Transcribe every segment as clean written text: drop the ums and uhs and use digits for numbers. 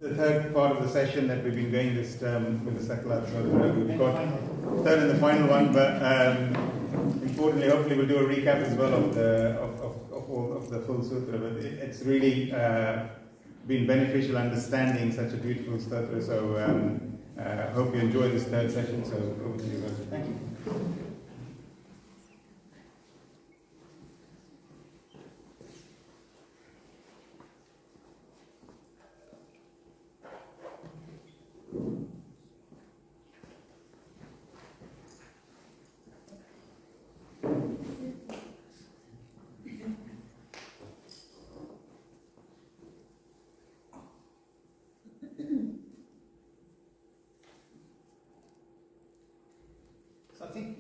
The third part of the session that we've been going this term with the Sakalārhat. We've got third and the final one, but importantly, hopefully we'll do a recap as well of all of the full sutra. But it's really been beneficial understanding such a beautiful sutra. So hope you enjoy this third session. So over to you guys. Thank you.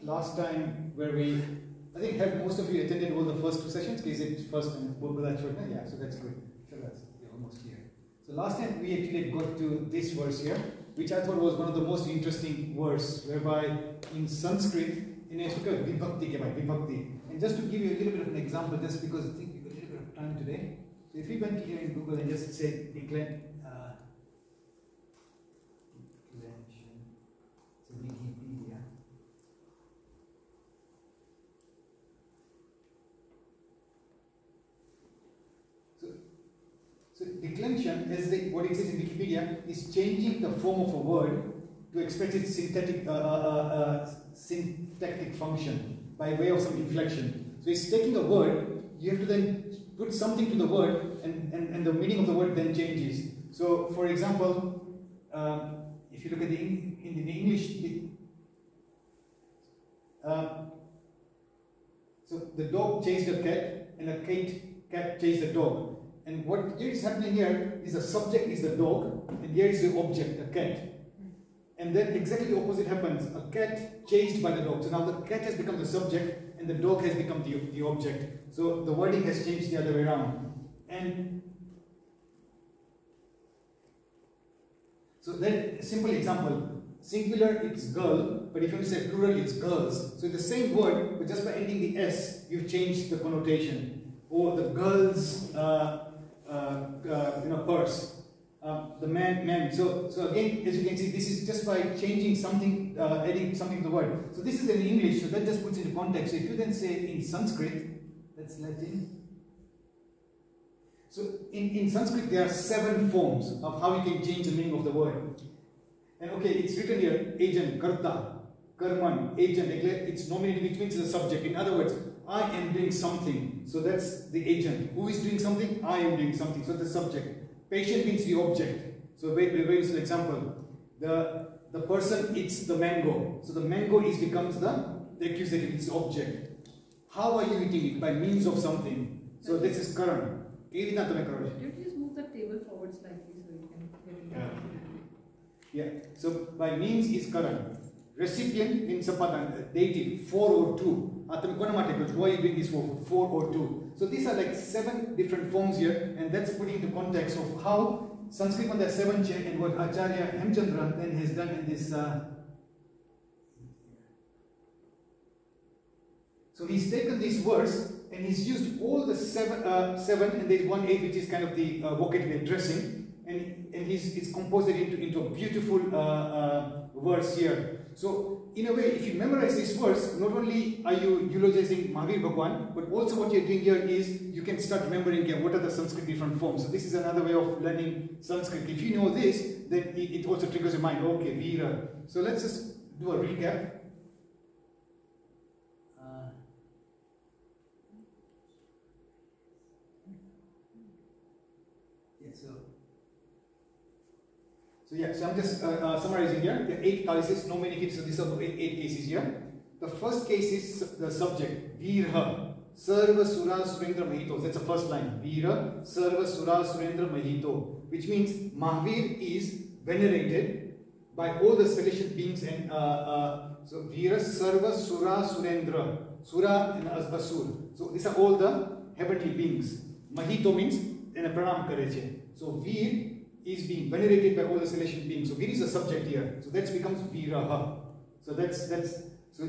Last time, I think most of you attended all the first two sessions. Is it first and yeah, so that's good. So that's almost here. So last time we actually got to this verse here, which I thought was one of the most interesting verse, whereby in Sanskrit, in vibhakti. And just to give you a little bit of an example, just because I think we've got a little bit of time today. So if we went here in Google and just say declension. Declension, as what it says in Wikipedia, is changing the form of a word to express its syntactic function by way of some inflection. So it's taking a word, you have to then put something to the word, and the meaning of the word then changes. So, for example, if you look at in the English, so the dog chased a cat, and a cat chased the dog. And what is happening here is the subject is the dog, and here is the object, the cat. And then exactly the opposite happens. A cat chased by the dog. So now the cat has become the subject, and the dog has become the object. So the wording has changed the other way around. And so then, a simple example. Singular, it's girl, but if you say plural, it's girls. So the same word, but just by ending the S, you've changed the connotation. Or the girls, purse, the man. So again, as you can see, this is just by changing something, adding something to the word. So this is in English, so that just puts into context. So if you then say in Sanskrit, that's Latin. So in Sanskrit, there are 7 forms of how you can change the meaning of the word. And okay, it's written here, agent, karta, karman, agent, it's nominated, which means the subject. In other words, I am doing something, so that's the agent. Who is doing something? I am doing something, so the subject. Patient means the object. So wait, an example. The person eats the mango, so the mango becomes the accusative, it's the object. How are you eating it? By means of something. So this is Karan. Could you just move the table forward slightly so you can get it? Yeah. So by means is Karan. Recipient means sapadan, dative, 4 or 2. Why are you doing this for 4 or 2? So these are like 7 different forms here, and that's putting into context of how Sanskrit on the 7 chain and what Acharya Hemchandra then has done in this. So he's taken this verse and he's used all the 7 and there's 1 8 which is kind of the vocative addressing, and he's composed it into a beautiful verse here. So, in a way, if you memorize this verse, not only are you eulogizing Mahavir Bhagwan, but also what you're doing here is you can start remembering what are the Sanskrit different forms. So this is another way of learning Sanskrit. If you know this, then it also triggers your mind. Okay, Veera. So let's just do a recap. So I'm just summarizing here. There are 8 cases, no many cases, so these are the 8 cases here. The first case is the subject, Virha, Sarva Sura Surendra Mahito. That's the first line. Vira, Sarva Sura Surendra Mahito, which means Mahavir is venerated by all the celestial beings, and so Vira, Sarva Sura Surendra, Sura and Asur. So these are all the heavenly beings. Mahito means in a pranam kareche. So Vir is being venerated by all the celestial beings. So Vir is the subject here. So that becomes Viraha. So that's so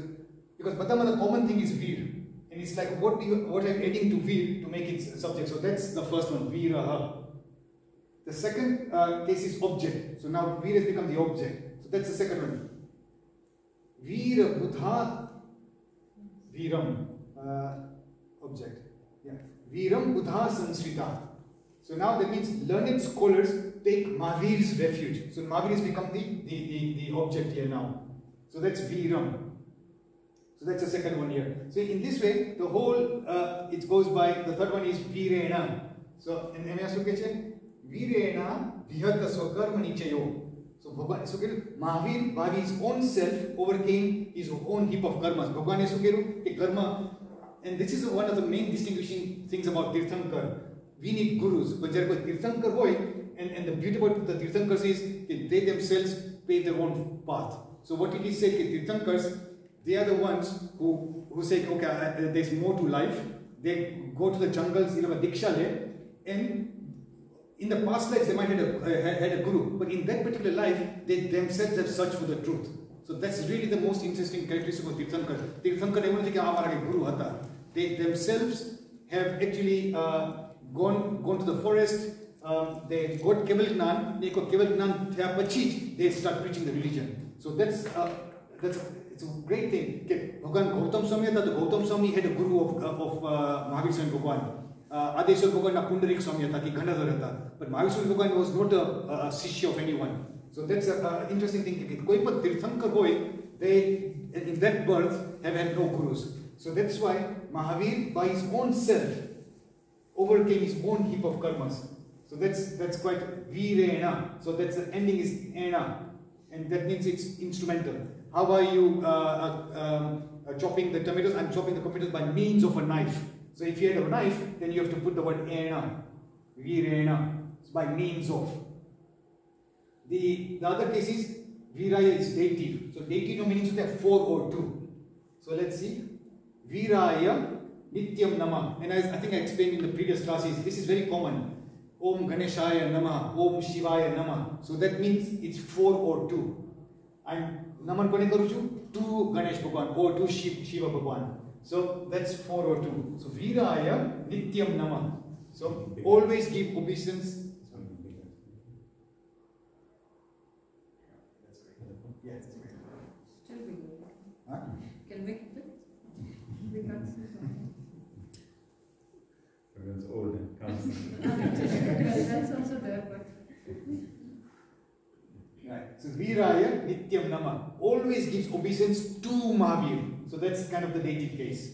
because Patama, the common thing is Vir. And it's like what I'm adding to Vir to make it subject. So that's the first one, Viraha. The second case is object. So now Veer has become the object. So that's the second one. Veera Buddha Veeram object. Yeah. Veeram Buddha Sansrita. So now that means learned scholars take Mahavir's refuge. So Mahavir has become the object here now. So that's Veeram. So that's the second one here. So in this way, the whole, it goes by, the third one is Virena. So in MS Virena Vihata Swakarma Nichayo. So Bhagwan, so Mahavir by his own self overcame his own heap of karmas. Bhagwan is a karma, and this is one of the main distinguishing things about Tirthankar. We need gurus. But there was Tirthankar hoy, and the beauty about the Tirthankars is they themselves pave their own path. So what it is said, Tirthankars, they are the ones who say, okay, there's more to life. They go to the jungles, Diksha, and in the past lives they might have had a guru, but in that particular life, they themselves have searched for the truth. So that's really the most interesting characteristic of Tirthankar. Tirthankar, they themselves have actually gone to the forest. They got Keval Gnan. They start preaching the religion. So that's it's a great thing. Okay, Bhagwan Gautam Swami, the Gautam Swami had a guru of Mahavir Swami Bhagwan. Adeshwar Bhagwan Pundarik Swami ki Ganadhar. But Mahavir Swami Bhagwan was not a Shishya of anyone. So that's an interesting thing. Koi pat Tirthankar hoy, they in that birth have had no gurus. So that's why Mahavir by his own self overcame his own heap of karmas. So that's quite Virena. So that's the ending is Ena, and that means it's instrumental. How are you chopping the tomatoes? I'm chopping the tomatoes by means of a knife. So if you had a knife, then you have to put the word Ena, Virena, it's by means of. The other case is Viraya is dative. So dative no meaning there 4 or 2. So let's see. Viraya Nityam Nama. And I think I explained in the previous classes, this is very common. Om Ganeshaya Nama, Om Shivaya Nama. So that means it's 4 or 2. I'm Naman Kone Karuchu, 2 Ganesh Bhagwan or 2 Shiva Bhagwan. So that's 4 or 2. So Viraya Nityam Nama. So always give obeisance. Yeah, that's great. Still bigger. Huh? Can we keep it? We can't see something. Everyone's old and can't see. That's also there, but. Right. So Viraya Nityam Nama always gives obeisance to Mahavir. So that's kind of the dative case.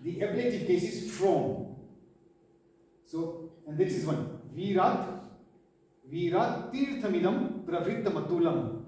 The ablative case is from. So, and this is one. Virat Tirthamidam Pravrittamatulam.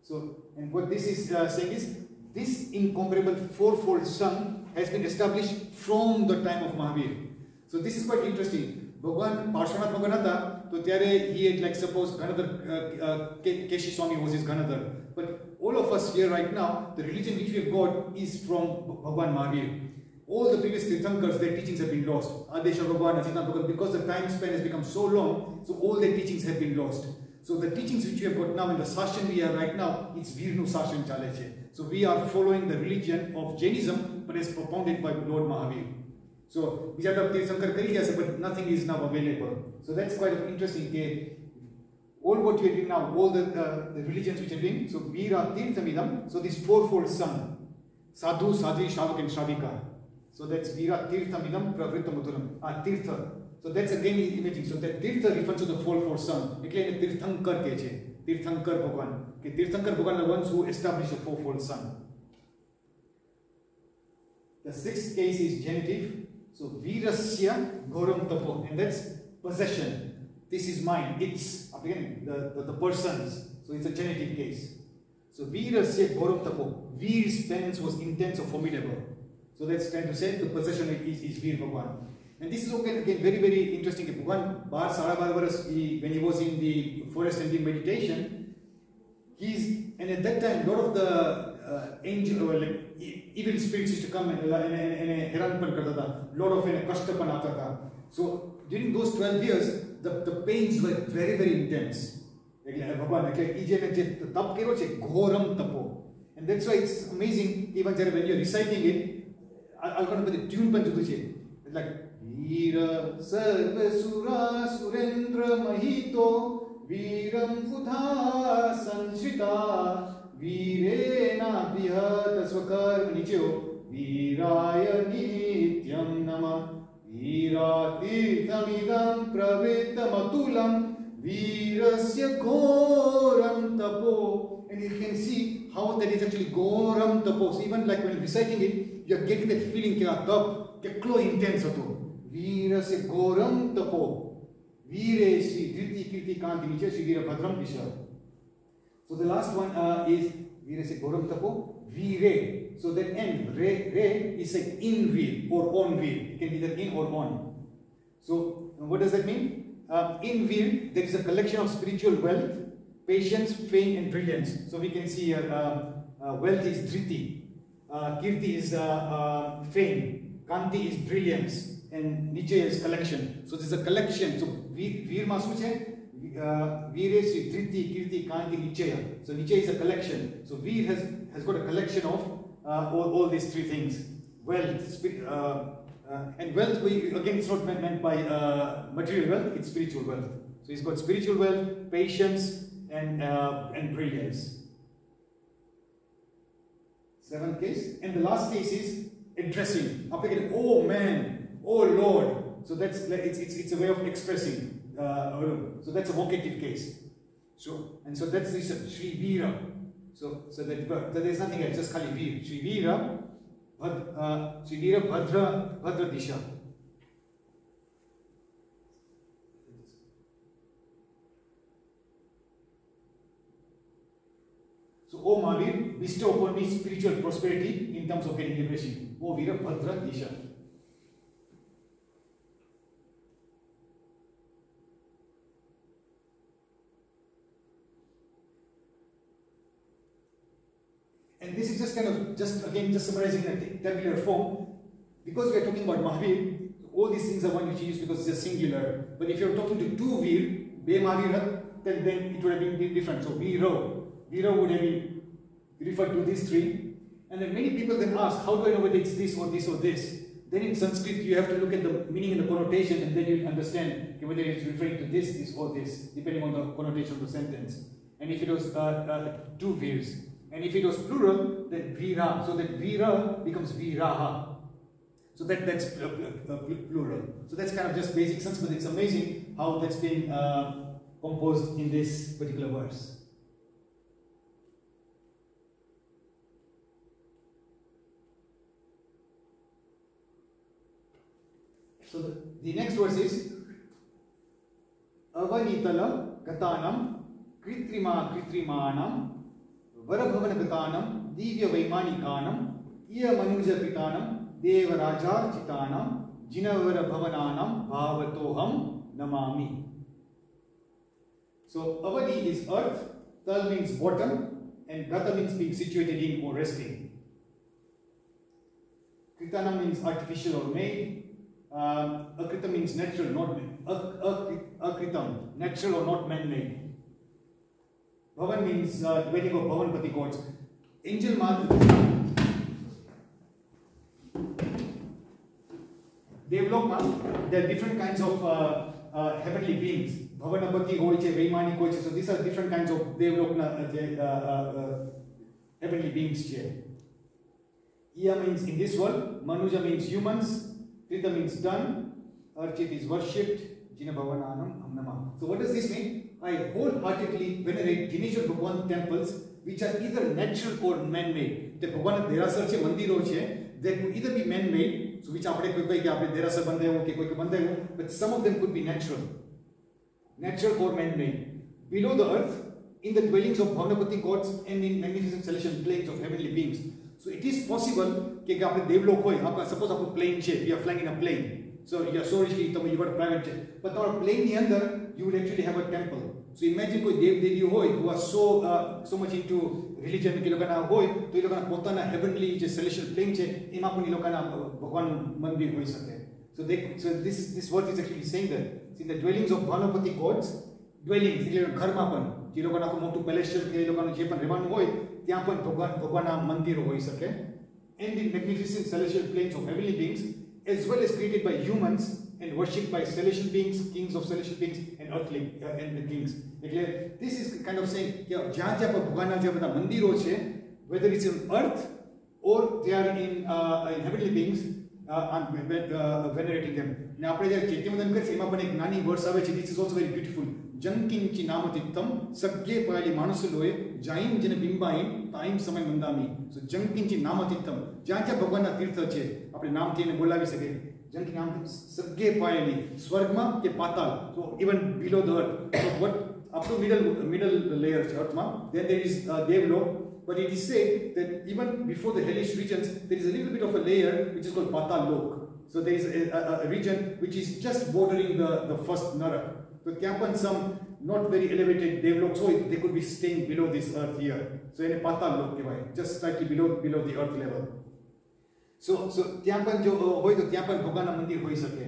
So, and what this is saying is, this incomparable fourfold sun has been established from the time of Mahavir. So this is quite interesting. Bhagwan Parshvanath Bhagwanatha, so tyare he had, like, suppose Ganadhar Keshi Swami was his Ganadhar. But all of us here right now, the religion which we have got is from Bhagwan Mahavir. All the previous Tirthankars, their teachings have been lost. Adesha Bhagwan, Ajita Bhagwan, because the time span has become so long, so all their teachings have been lost. So the teachings which we have got now in the session we are right now, it's Virnu Sashan Chaleche. So we are following the religion of Jainism, but as propounded by Lord Mahavir. So we have Tirthankar Kari, but nothing is now available. So that's quite interesting. All what we are doing now, all the religions which are doing, so Vira Tirthamidam, so this fourfold sun, Sadhu, Sadhi, Shavak and Shavika. So that's Vira Tirthamidam Pravrittamatulam, Tirtha. So that's again imaging. So that Tirtha refers to the fourfold sun. It's like Tirthankar keche, Tirthankar Bhagwan. Tirthankar Bhagwan are the ones who establish a fourfold sun. The sixth case is genitive. So Virasya Gauram Tapo, and that's possession. This is mine. It's again the person's. So it's a genitive case. So Virasya Gauram Tapo. Vir's penance was intense or formidable. So that's trying to say the possession is Vir Bhagwan. And this is again very, very interesting. Bhagwan Bar Sarabar when he was in the forest and in meditation, and at that time a lot of the angel or like evil spirits used to come and heranpan karta tha, lot of kashtapan aata tha. So during those 12 years, the pains were very, very intense. Bhagwan tap kero che ghoram tapo, and that's why it's amazing. Even when you're reciting it, I'll go to the tune pan it's like Veera Sarvasura Surendra Mahito Veeram Pudha Sanshita Veerena Vihata Swakarma Nichyo Veeraya Nityam Nama Veeratirthamidam Pravritamatulam Veerasya Ghoram Tapo. And you can see how that is actually Ghoram Tapo. So even like when reciting it, you are getting that feeling kya tap, kya klo intense hato. Veerasya Ghoram Tapo. Veere Shri Dhriti Kirti Kanti Niche Shri Veerabhadram Disha. So the last one is Veerasya Ghoram Tapo. Veere. So that end, re is like in veer or on veer. It can be either in or on. So what does that mean? In veer, there is a collection of spiritual wealth, patience, fame and brilliance. So we can see wealth is Dhriti, Kirti is fame, Kanti is brilliance, and Nichaya is collection. So this is a collection. So Veer Masuche, Veer is Dhriti, Kirti, Kanti, Nichaya. So Nichaya is a collection. So Veer has got a collection of all these three things. Wealth, and wealth, again, it's not meant by material wealth, it's spiritual wealth. So he's got spiritual wealth, patience, and brilliance. Seventh case. And the last case is addressing. Oh man, oh Lord. So that's it's a way of expressing. So that's a vocative case. So that's this Shri Veera. So that there's nothing else, just Kali Veer. Shri Veera. Shri Veera Bhadra Disha. So, O Mahavir, bestow upon me spiritual prosperity in terms of getting liberation. O Veera Bhadra Disha. And this is just summarizing in a tabular form. Because we are talking about Mahavir, all these things are one which is used because it's a singular. But if you're talking to two Veer, Be Mahavir, then it would have been different. So Veera would have been referred to these three. And then many people then ask, how do I know whether it's this or this or this? Then in Sanskrit, you have to look at the meaning and the connotation, and then you understand whether it's referring to this or this, depending on the connotation of the sentence. And if it was two Veers. And if it was plural, then Veera. So that Veera becomes Veeraha. So that's plural. So that's kind of just basic sense, but it's amazing how that's been composed in this particular verse. So the next verse is Avanitala Gatanam Kritrimanam Varabhavana Gatanam Divya Vaimanikanam Iya Manuja Pitanam Deva Rajar Chitanam Jinavara Bhavananam Bhavatoham Namami. So Avadi is earth, Tal means bottom, and Gata means being situated in or resting. Kritana means artificial or made. Akrita means natural, not made. Akritam, natural or not man-made. Bhavan means dwelling of Bhavanpati gods. Angel Devlokma, there are different kinds of heavenly beings. Bhavanapati hoiche, Vaimani hoiche. So these are different kinds of Devlokna heavenly beings here. Iya means in this world, Manuja means humans, Krita means done, Archit is worshipped, Jina Bhavananam Amnama. So what does this mean? I wholeheartedly venerate Jineshwar Bhagwan temples which are either natural or man-made. The Bhagwan Derasar che mandiro che, they could either be man-made, so which apne koi Derasar bande ho, koi bande ho, but some of them could be natural or man-made. Below the earth, in the dwellings of Bhavanapati gods and in magnificent celestial planes of heavenly beings. So it is possible that suppose a plane jet, we are flying in a plane. So you are so rich, you got a private jet. But on a plane under, you would actually have a temple. So imagine who are so much into religion, so heavenly celestial plane jet, Bhagwan Mandir hoi sake. So this word is actually saying that. See, the dwellings of Bhavanapati gods, dwellings, Gharmapan, જે લોકોના મોટું પેલેસ્ટિયલ કે એ લોકોનું જે પણ રહેવાનું હોય ત્યાં પણ ભગવાનના મંદિરો હોઈ શકે. And in magnificent celestial planes of heavenly beings as well as created by humans and worshipped by celestial beings, kings of celestial beings, and earthly and the kings. This is kind of saying, whether it's on earth or they are in heavenly beings, venerating them. Now, this is also very beautiful. Jankinchi namatitam sagge pali manasuloe jaim jana bimbaim time samay mandami. So jankinchi namatitam જ્યાં ભગવાનના તીર્થ છે આપણે નામથી એને બોલાવી શકે. janki નામ સગ્ગે પાયલી સ્વર્ગમાં કે Patal. So even below the earth. So what up to middle layer earth ma, then there is Devlok. But it is said that even before the hellish regions, there is a little bit of a layer which is called Patal Lok. So there is a region which is just bordering the first Narak. So Kyapan, some not very elevated Devlok, so they could be staying below this earth here. So in a Patal Lok, just slightly below the earth level. So Kyapan jo hoy to Kyapan Bhagwana Mandir hoy sake.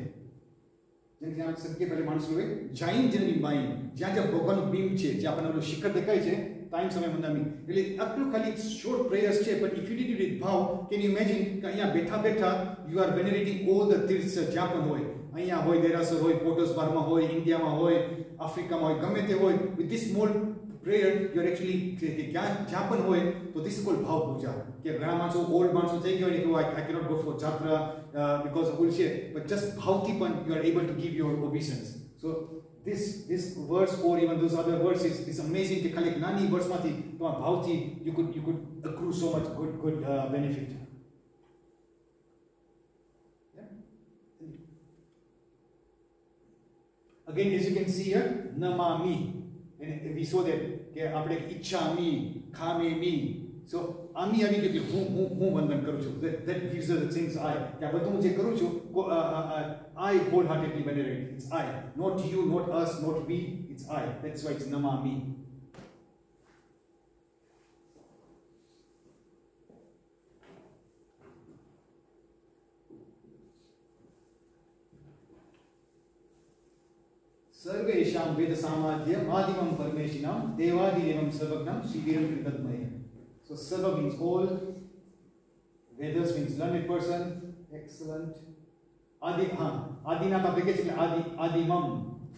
જ્યાં સકે પહેલે માણસ હોય જાઈન જનની બાઈ જ્યાં ભગવાનનું beam છે જે આપણને ઓલું શિખર દેખાય છે ટાઈમ સમય મંદામી એટલે આટલું ખાલી શોર્ટ પ્રેયર્સ છે but if you did it with ભાવ કેન યુ ઇમેજિન કે અહીંયા બેઠા બેઠા યુ આર વેનરેટિંગ ઓલ ધ તીર્થs જ્યાં પણ હોય અહીંયા હોય દેરાસર હોય પોર્ટસ બારમાં હોય ઇન્ડિયામાં હોય આફ્રિકામાં હોય ગમે તે હોય with this small prayer you are actually જ્યાં પણ હોય તો this is called ભાવ પૂજા કે ઘણા માણસો ઓલ્ડ માણસો થઈ ગયો એટલે I cannot go for jatra because of bullshit, but just bhavti pan you are able to give your obeisance. So this verse or even those other verses is amazing કે ખાલી નાની વર્સમાંથી તમારા ભાવથી you could accrue so much good benefit. Again, as you can see here, namami. And we saw that આપણે ઈચ્છા મી ખામે મી. So ami આવી કે હું વંદન કરું છું. That gives us the things I. કે આ બધું જે કરું છું I wholeheartedly venerate. It's I, not you, not us, not we. It's I. That's why it's namami. सर्वेषां वेद सामाध्यम आदिमं परमेशिनां देवादिदेवं सर्वज्ञं शिविरं कृतद्मये. So sarva means all, Vedas means learned person, excellent. Adinat application adimam,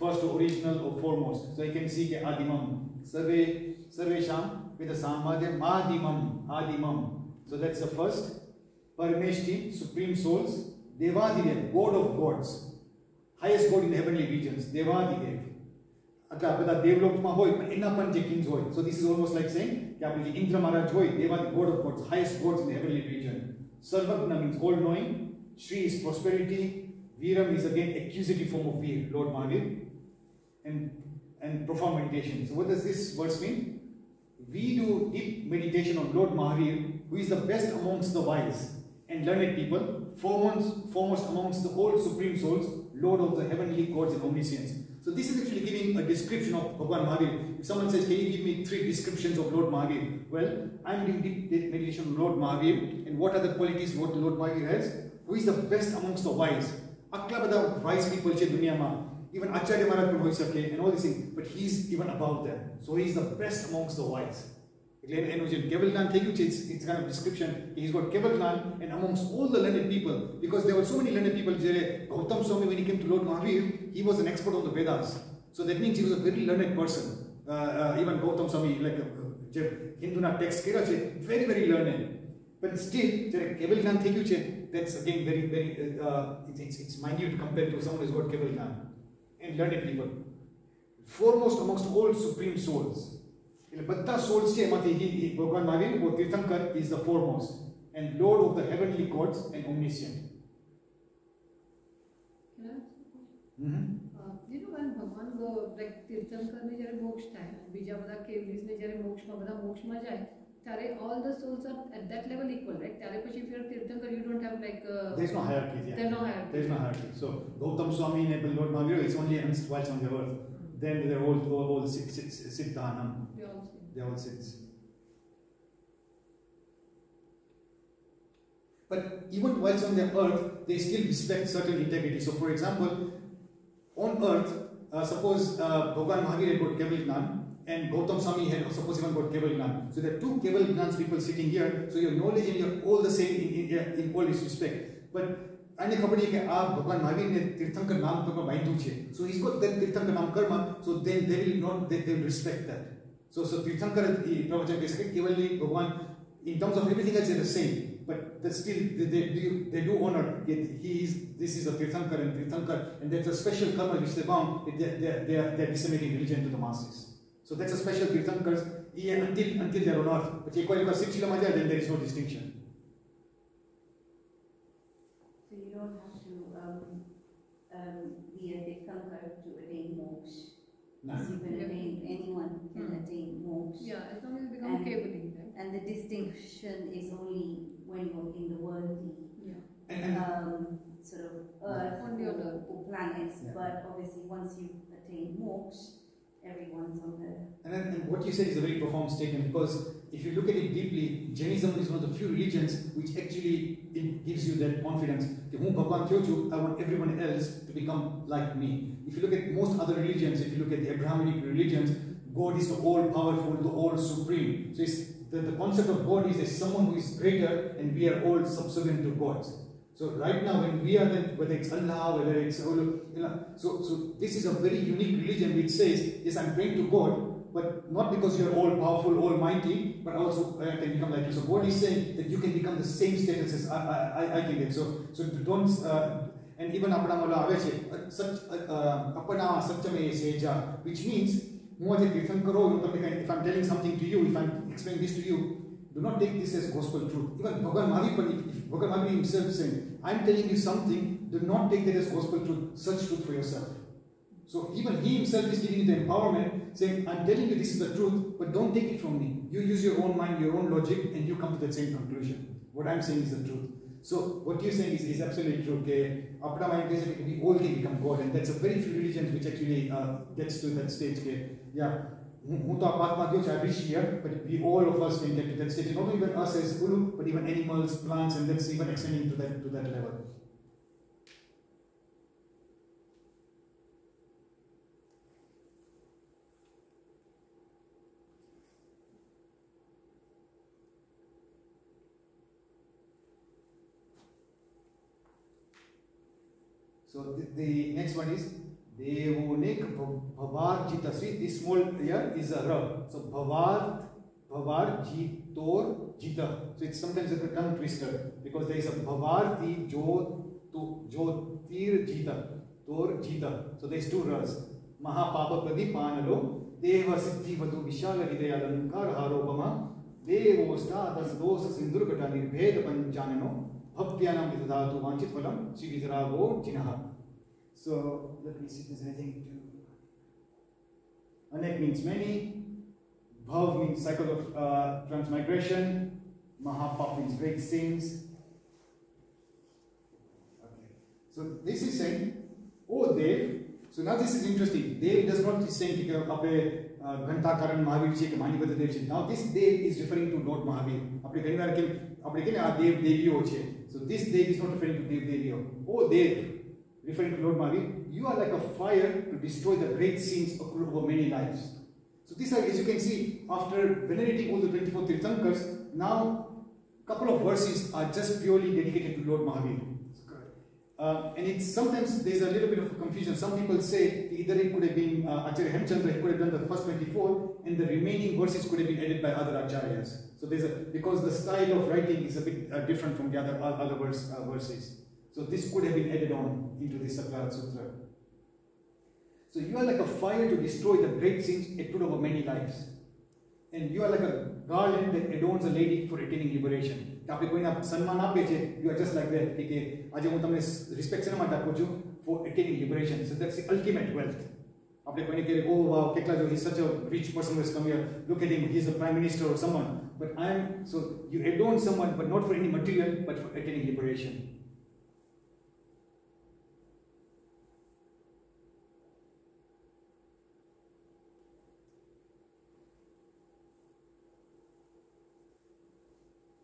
first original or foremost. So you can see ke adimam. Sarvesham veda samadhyam adimam. So that's the first. Parameshti, supreme souls. Devadidev, God of gods. Highest God in the heavenly regions, Devadidev. Atla બધા દેવલોકમાં હોય પણ એના પણ જે Kings હોય. So this is almost like saying કે આપણે જે ઇન્દ્ર મહારાજ હોય દેવાદી God of gods, highest gods in the heavenly region. Sarvagna means all knowing. Shri is prosperity. Viram is again accusative form of Vir, Lord Mahavir. And profound meditation. So what does this verse mean? We do deep meditation on Lord Mahavir, who is the best amongst the wise and learned people, foremost amongst the whole supreme souls, Lord of the heavenly gods and omniscience. So this is actually giving a description of Bhagwan Mahavir. If someone says, can you give me 3 descriptions of Lord Mahavir? Well, I'm doing deep meditation on Lord Mahavir. And what are the qualities what Lord Mahavir has? Who is the best amongst the wise? Akla bada wise people che dunya ma. Even Acharya Maharaj could hoi sake and all these things. But he's even above them. So he's the best amongst the wise. It's kind of description. He's got Kevalgnan and amongst all the learned people, because there were so many learned people. Gautam Swami, when he came to Lord Mahavir, he was an expert on the Vedas. So that means he was a very learned person. Even Gautam Swami, like Hinduna text, very, very learned. But still, Kevalgnan, that's again very, very, it's minute compared to someone who's got Kevalgnan and learned people. Foremost amongst all supreme souls. બધા souls છે એમાંથી ભગવાન મહાવીર વો તીર્થંકર is the foremost and Lord of the heavenly gods and omniscient. You know when ભગવાન like તીર્થંકરને જ્યારે મોક્ષ થાય બીજા બધા કેવલીસને જ્યારે મોક્ષમાં જાય ત્યારે all the souls are at that level equal, right? ત્યારે પછી if you're tirthankara you don't have like there's no hierarchy. There's no hierarchy. There's no hierarchy. So Gautam Swami and Lord Mahavir is only amongst whilst on the earth. Then they're all Siddhanam. They all sit. But even whilst on the earth, they still respect certain integrity. So for example, on earth, suppose Bhagwan Mahavir had got Kevalgnan and Gautam Swami had suppose even got Kevalgnan. So there are 2 Kevalgnans people sitting here. So your knowledge and you're all the same in all this respect. But આને ખબર છે કે આ ભગવાન મહાવીરને તીર્થંકર નામ પર બાંધ્યું છે. So he's got that તીર્થંકર નામ કર્મ, so then they will respect that. So તીર્થંકર એ પ્રવચન કહી શકે કેવલી ભગવાન in terms of everything else they're the same, but still they do honor this is a tirthankara and there's a special karma which they bound, they're disseminating religion to the masses. So that's a special tirthankara until they're on earth. But એકવાર શિક્ષિલામાં જાય then there is no distinction. So you don't have to be a Tirthankar to attain moksha. No. So you can attain, anyone can attain moksha. Yeah, as long as you become Kevali, right? And the distinction is only when you're in the worldly sort of earth or planets. Yeah. But obviously once you attain moksha, everyone's on the... And what you said is a very profound statement, because if you look at it deeply, Jainism is one of the few religions which actually gives you that confidence. I want everyone else to become like me. If you look at most other religions, if you look at the Abrahamic religions, God is the all-powerful, the all-supreme. So the concept of God is there's someone who is greater and we are all subservient to God. So right now when we are then, whether it's Allah, whether it's so this is a very unique religion which says, yes, I'm praying to God, but not because you're all powerful, almighty, but also I can become like you. So God is saying that you can become the same status as I can get. So don't and even apana satyame seja, which means if I'm telling something to you, if I'm explaining this to you, do not take this as gospel truth. Even Bhagavan Mahavir, if Bhagavan Mahavir himself saying, I'm telling you something, do not take that as gospel truth, search truth for yourself. So even he himself is giving you the empowerment, saying, I'm telling you this is the truth, but don't take it from me. You use your own mind, your own logic, and you come to that same conclusion. What I'm saying is the truth. So what you're saying is absolutely true. We all can become God, and that's a very few religions which actually gets to that stage. Yeah. I reach here, but we all of us can get to that stage. Not even us as Guru, but even animals, plants, and that's even extending to that level. So the next one is Devonik Bhavar Jita. See, this small here is a R. So Bhavar Jitor Jita. So it's sometimes a tongue twister because there is a Bhavar Ti Jotir Jita. Tor Jita. So there's two Rs. Mahapapa Pradi Panalo Deva Siddhi Vadu Vishala Hidaya Lankar Haropama Devo Stadas Dosa Sindurgata Nirbheda Panchanano Bhavyanam Vidadatu Vanchitvalam Shivizravo Jinaha. So let me see if there's anything to. Anek means many. Bhav means cycle of transmigration. Mahapap means great sins. Okay. So this is saying, oh Dev. So now this is interesting. Dev does not say Gantakaran Mahavir Chik Manipata Dev. Now this Dev is referring to Lord Mahavir. So this Dev is not referring to Dev Devi. Oh Dev, referring to Lord Mahavir, you are like a fire to destroy the great sins occurred over many lives. So these are, as you can see, after venerating all the 24 Tirthankars, now a couple of verses are just purely dedicated to Lord Mahavir. And it's sometimes there's a little bit of confusion. Some people say either it could have been Acharya Hemchandra, he could have done the first 24, and the remaining verses could have been added by other acharyas. So there's because the style of writing is a bit different from the other verses. So this could have been added on into the Sakalārhat Sutra. So you are like a fire to destroy the great sins accrued over many lives. And you are like a garland that adorns a lady for attaining liberation. You are just like that. Respect for attaining liberation. So that's the ultimate wealth. Oh wow, he's such a rich person who has come here. Look at him, he's a prime minister or someone. But so you adorn someone, but not for any material, but for attaining liberation.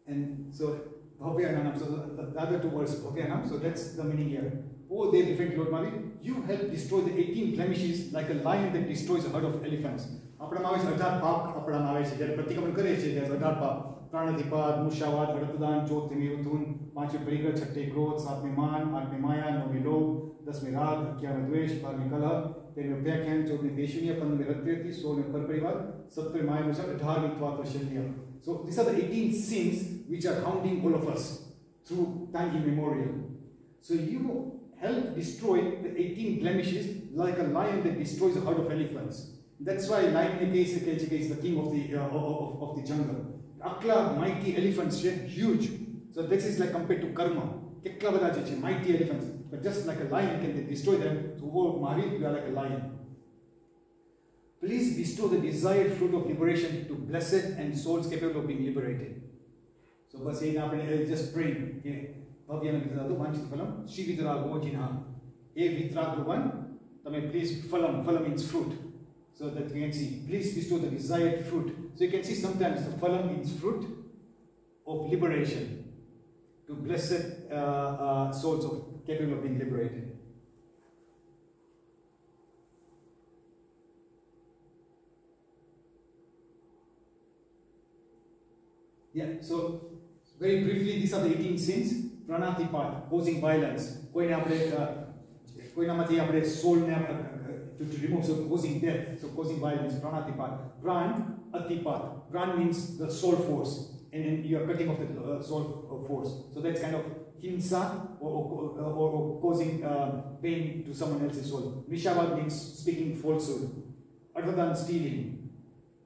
And so Bhavyanam, so the other two words Bhavyanam, so that's the meaning here. Oh, they reflect Lord Mahavir, you help destroy the 18 blemishes like a lion that destroys a herd of elephants. There's 18 paap. प्राणाधिपात, मुशावात, अड़तदान, चौथ में मिथुन, पांचवें परिग्रह, छठे क्रोध, सातवें मान, आठवें माया, नौवें लोभ, 10वें राग, 11वें द्वेष, 12वें कलह, 13वें व्याख्यान, 14वें देशून्य, 15वें रतिरति, 16वें परपरिवार, 17वें माया अनुसार, 18वें त्वात शल्य. So these are the 18 sins which are haunting all of us through time immemorial. So you help destroy the 18 blemishes like a lion that destroys a herd of elephants. That's why lion is the king of the jungle. Akla mighty elephants, huge. So this is like compared to karma. Mighty elephants. But just like a lion, can they destroy them? So Mahavir, you are like a lion. Please bestow the desired fruit of liberation to blessed and souls capable of being liberated. So just praying. Please, phalam means fruit. So that you can see, please bestow the desired fruit. So you can see sometimes the phalam means fruit of liberation to blessed souls of capable of being liberated. Yeah, so very briefly, these are the 18 sins. Pranatipat, causing violence. To remove, so causing death, so causing violence, pranatipat. Pran, atipat. Pran means the soul force, and then you are cutting off the soul force. So that's kind of hinsa or causing pain to someone else's soul. Mishavad means speaking falsehood. Ardhadan, stealing.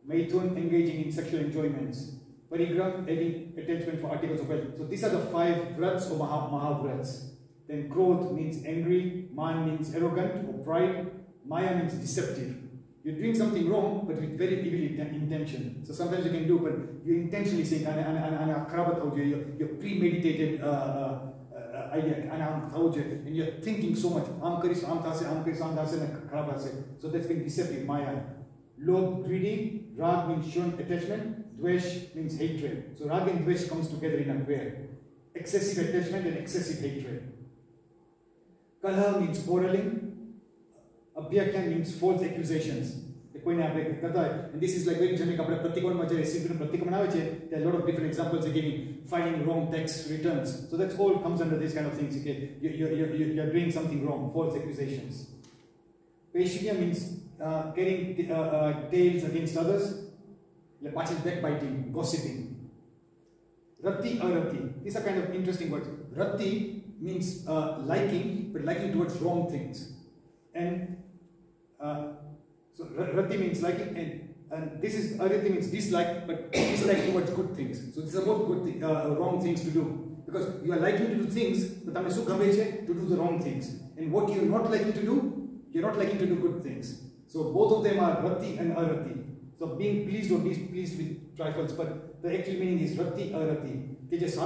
Maithun, engaging in sexual enjoyments. Parigrah, having attachment for articles of wealth. So these are the 5 vrats or mahavrats. Then krodh means angry, man means arrogant or pride, maya means deceptive. You're doing something wrong, but with very evil intention. So sometimes you can do, but you intentionally say, your premeditated idea, and you're thinking so much. So that's being deceptive, maya. Lobh, greedy, rag means shown attachment, dvesh means hatred. So rag and dvesh comes together in a pair. Excessive attachment and excessive hatred. Kalha means quarreling. Abhyakyan means false accusations. And this is like very generic. There are a lot of different examples again, filing wrong tax returns. So that all comes under these kind of things. Okay? You're doing something wrong, false accusations. Paishya means carrying tales against others, backbiting, gossiping. Rati, arati. These are kind of interesting words. Rati means liking, but liking towards wrong things. And so rati means liking, and this is arati means dislike, but dislike towards good things. So this is about wrong things to do, because you are liking to do things, but to do the wrong things. And what you are not liking to do, you are not liking to do good things. So both of them are rati and arati. So being pleased or displeased with trifles, but the actual meaning is rati arati. You just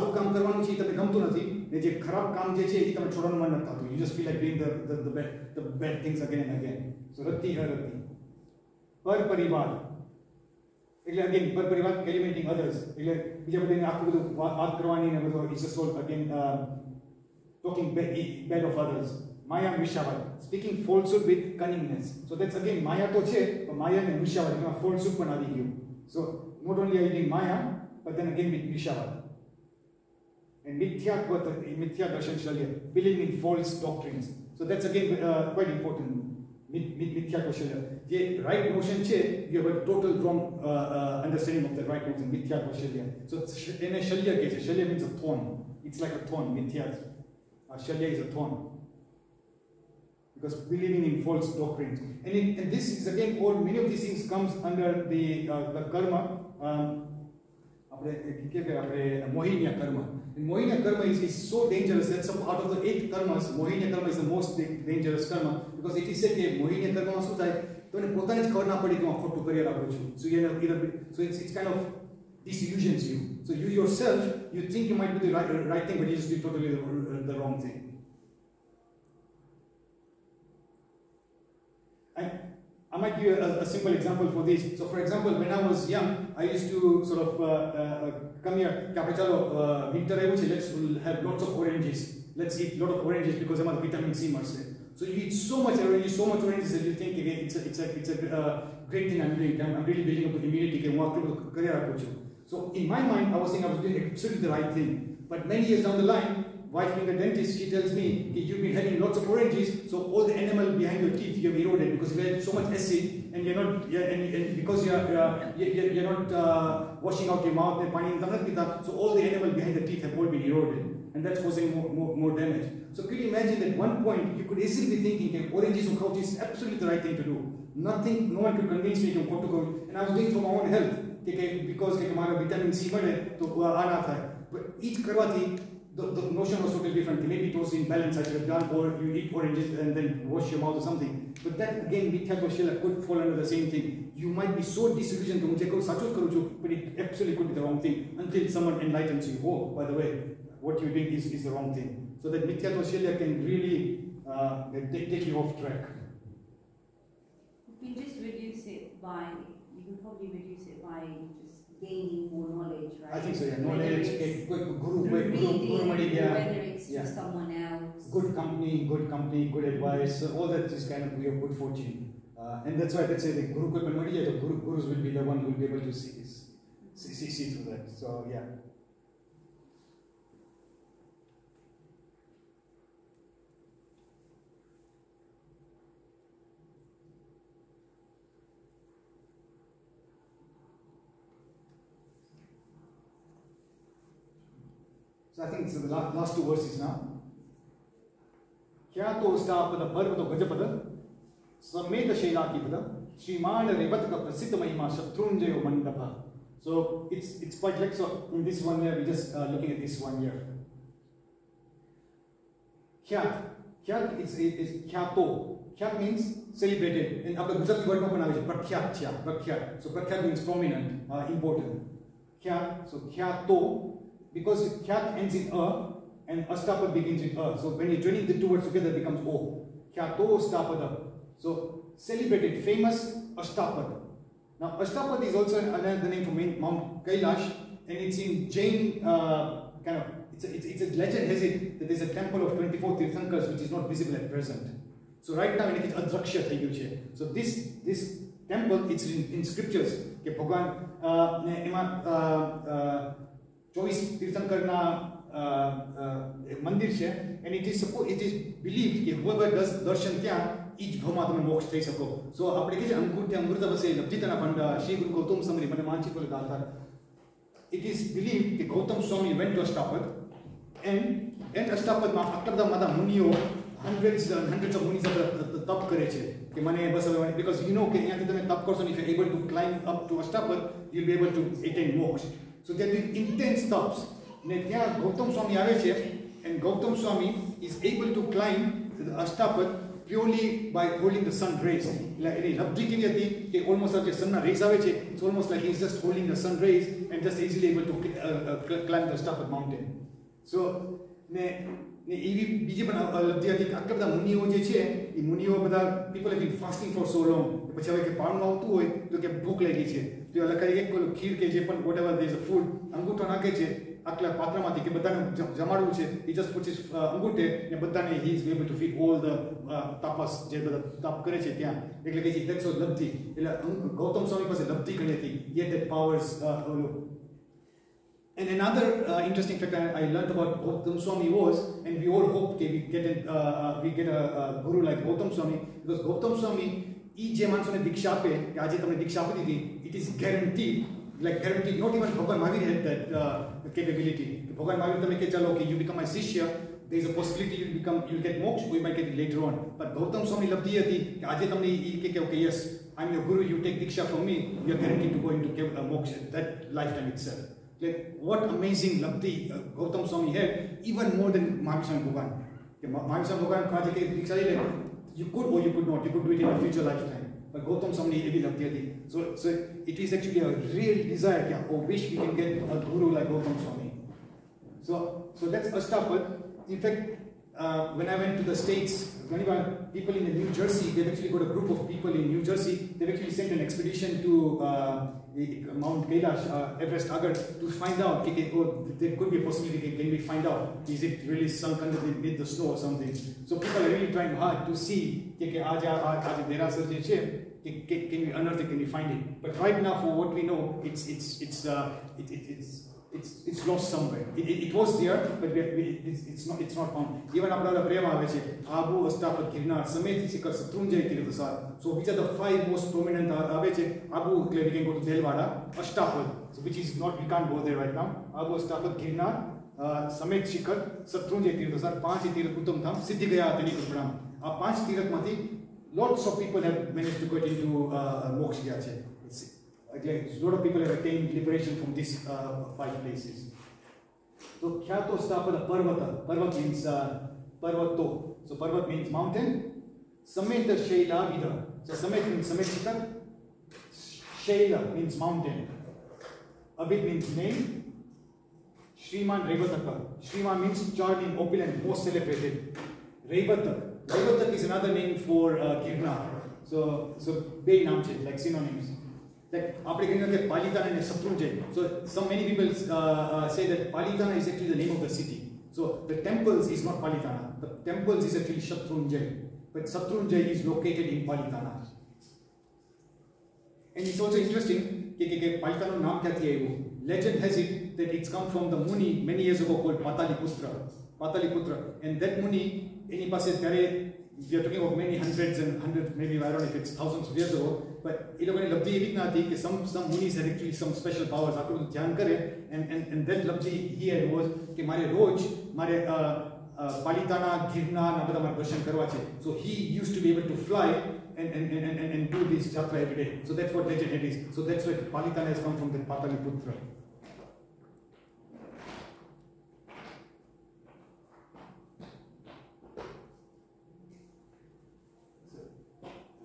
feel like doing the bad things again and again. So rati arati. Per parivar. Again, per parivar, eliminating others. It's just all again talking bad of others. Maya Vishavad, speaking falsehood with cunningness. So that's again Maya toche, but Maya and Vishavad, falsehood panadi. So not only are you doing Maya, but then again with Vishavad. And Mithya Darshan Shalya, believing in false doctrines. So that's again quite important. Mithya Shalya. The right notion, you have a total wrong understanding of the right notion, Mithya Shalya. So in a Shalya case, Shalya means a thorn. It's like a thorn, Mithya. Shalya is a thorn. Because believing in false doctrines. And this is again, many of these things comes under the karma, Mohinya karma. And Mohinya karma is so dangerous. That's out of the 8 karmas, Mohinya karma is the most dangerous karma, because it is said that Mohinya karma also so it's kind of disillusions you. So you yourself, you think you might do the right thing, but you just do totally the wrong thing. And I might give a simple example for this. So for example, when I was young, I used to sort of come here, Capitalo, winter, let's have lots of oranges. Let's eat a lot of oranges because I'm a vitamin C must say. So you eat so much oranges that you think again it's a great thing I'm doing. I'm really building up the immunity. So in my mind, I was saying I was doing absolutely the right thing. But many years down the line, wife being a dentist, she tells me, you've been having lots of oranges, so all the enamel behind your teeth you have eroded because you had so much acid, and you're not, and because you're not washing out your mouth and so all the enamel behind the teeth have all been eroded, and that's causing more damage. So could you imagine at one point you could easily be thinking, oranges or couch is absolutely the right thing to do. Nothing, no one could convince me to go to go, and I was doing it for my own health because vitamin C but each karwati. The notion was totally different. Maybe it was in balance, I should have done, or you eat oranges and then wash your mouth or something. But that again, Mithyatva could fall under the same thing. You might be so disillusioned but it absolutely could be the wrong thing until someone enlightens you. Oh, by the way, what you're doing is the wrong thing. So that Mithyatva can really take you off track. You can just reduce it by, you can probably reduce it by just gaining more knowledge, right? I think so, yeah. Knowledge, guru, whether it's to someone else. Good company, good advice, all that is kind of your good fortune. And that's why let's say the Guru the Gurus will be the one who will be able to see through that. So, yeah. So I think it's the last two verses now. Kyato Stapada Bharvata Gajapada Sameta Shailakipada Srimana Revataka Prasita Mahima Shatrunjayo Mandapa. So it's quite like, so in this 1 year, we're just looking at this 1 year. Kyat is Kyato. Kyat means celebrated. And after Gujarati word Prakhyat. So Prakhyat means prominent, important. Kyat, so Kyato. Because Kyat ends in and Astapad begins with So when you're joining the two words together, it becomes O. Kyato Stapada. So celebrated, famous Astapad. Now Astapad is also another name for Mount Kailash, and it's in Jain kind of, it's a legend has it that there's a temple of 24 Tirthankars which is not visible at present. So right now it's Adraksha thai gyu che. So this temple, it's in scriptures ke Bhagwan 24 Tirthankarna mandir છે, and it is believed that whoever does darshan ત્યાં ઈ જ ભાવમાં તમે મોક્ષ થઈ શકો. સો આપણે કહીએ અંકુઠ્ય અમૃત વસે લબ્ધિતના ભંડા શ્રી ગુરુ ગૌતમ સમરી મને માનસિક બોલે ગાતા. It is believed that Gautam Swami went to Astapad, and Astapad માં આટલા બધા માતા મુનિઓ hundreds of munis તપ કરે છે કે મને બસ because you know કે અહીંયાથી તમે તપ કરશો, if you are able to climb up to Astapad, you will be able to attain moksha. So there are intense taps. Ne ત્યાં Gautam Swami આવે છે, and Gautam Swami is able to climb the Astapad purely by holding the sun rays. Like any labdhi કેવી હતી કે almost like the sun rays આવે છે, it's almost like he's just holding the sun rays and just easily able to climb the Astapad mountain. So ને એવી બીજી પણ લબ્ધિ હતી કે આટલા બધા મુનિઓ જે છે એ મુનિઓ બધા people have been fasting for so long, પછી હવે કે પાણું આવતું હોય તો કે ભૂખ લાગી છે તો લખાય એક ખીર કે જે પણ whatever there is a food અંગૂઠો નાખે છે આટલા પાત્રમાંથી કે બધાને જમાડવું છે, he just puts his અંગૂઠે ને બધાને he is able to feed all the tapas જે બધા તપ કરે છે ત્યાં, એટલે કે that's all લબ્ધિ. એટલે ગૌતમ સ્વામી પાસે લબ્ધિ ઘણી હતી, he had that powers. And another interesting fact I learned about Gautam Swami was, and we all hope that we get a guru like Gautam Swami, because Gautam Swami, each mansone diksha pe, ke aaj tamne diksha apni thi, it is guaranteed, like guaranteed. Not even Bhagwan Mahavir had that capability. Bhagwan Mahavir tame ke chalo, okay, you become my shishya, there is a possibility you'll get moksha, we might get it later on. But Gautam Swami labdhi હતી કે આજે તમને કે okay, yes, I'm your guru, you take diksha from me, you are guaranteed to go into moksha that lifetime itself. Like what amazing labdhi Gautam Swami had, even more than Mahavir Swami Bhagwan. Mahavir Swami Bhagwan kaha ke diksha le, you could or you could not, you could do it in a future lifetime. But Gautam Swami evi labdhi thi. So it is actually a real desire or wish we can get a guru like Gautam Swami. So that's Astapad. In fact, when I went to the States, people in New Jersey, they've actually got a group of people in New Jersey, they've actually sent an expedition to Mount Kailash, Everest Agar, to find out, there could be a possibility, can we find out, is it really sunk underneath the snow or something? So people are really trying hard to see, Derasar je che, can we unearth it, can we find it? But right now, for what we know, it's lost somewhere. It was there, but it's not found. Even apna prema aveche Abu Astapad Girnar Samet Sikar Satrunjay Tirthasar. So which are the 5 most prominent aveche? Abu, we can go to Delwada, Astapad, so which is not, we can't go there right now. Abu Astapad Girnar, Samet Sikar Satrunjay Tirthasar, 5 Tirth Uttam Tham, Siddhigaya Tani Kupram. 5 Tirth Mati, lots of people have managed to get into moksha. A lot of people have attained liberation from these 5 places. So, Khyato Stapada Parvata. Parvat means Parvato. So, Parvat means mountain. Sameta Shaila Vida. So, Samet means Samet. Shaila means mountain. Abid means name. Shriman Revataka. Shriman means charming, opulent, most celebrated. Revatak. Revatak is another name for Girnar. So they names like synonyms. Like Palitana and Satrunjay. So many people say that Palitana is actually the name of the city. So the temples is not Palitana. The temples is actually Shatrunjay. But Satrunjay is located in Palitana. And it's also interesting that Palitana naam kya thiya. Legend has it that it's come from the Muni many years ago called Pataliputra. And that Muni, we are talking about many hundreds, maybe I don't know if it's thousands of years ago, but some munis had actually some special powers. And that labdi he had was that mare roj, mare Palitana, Girna, Nabada darshan karwa che. So he used to be able to fly and do this jatra every day. So that's what legend it is. So that's why Palitana has come from the Pataliputra.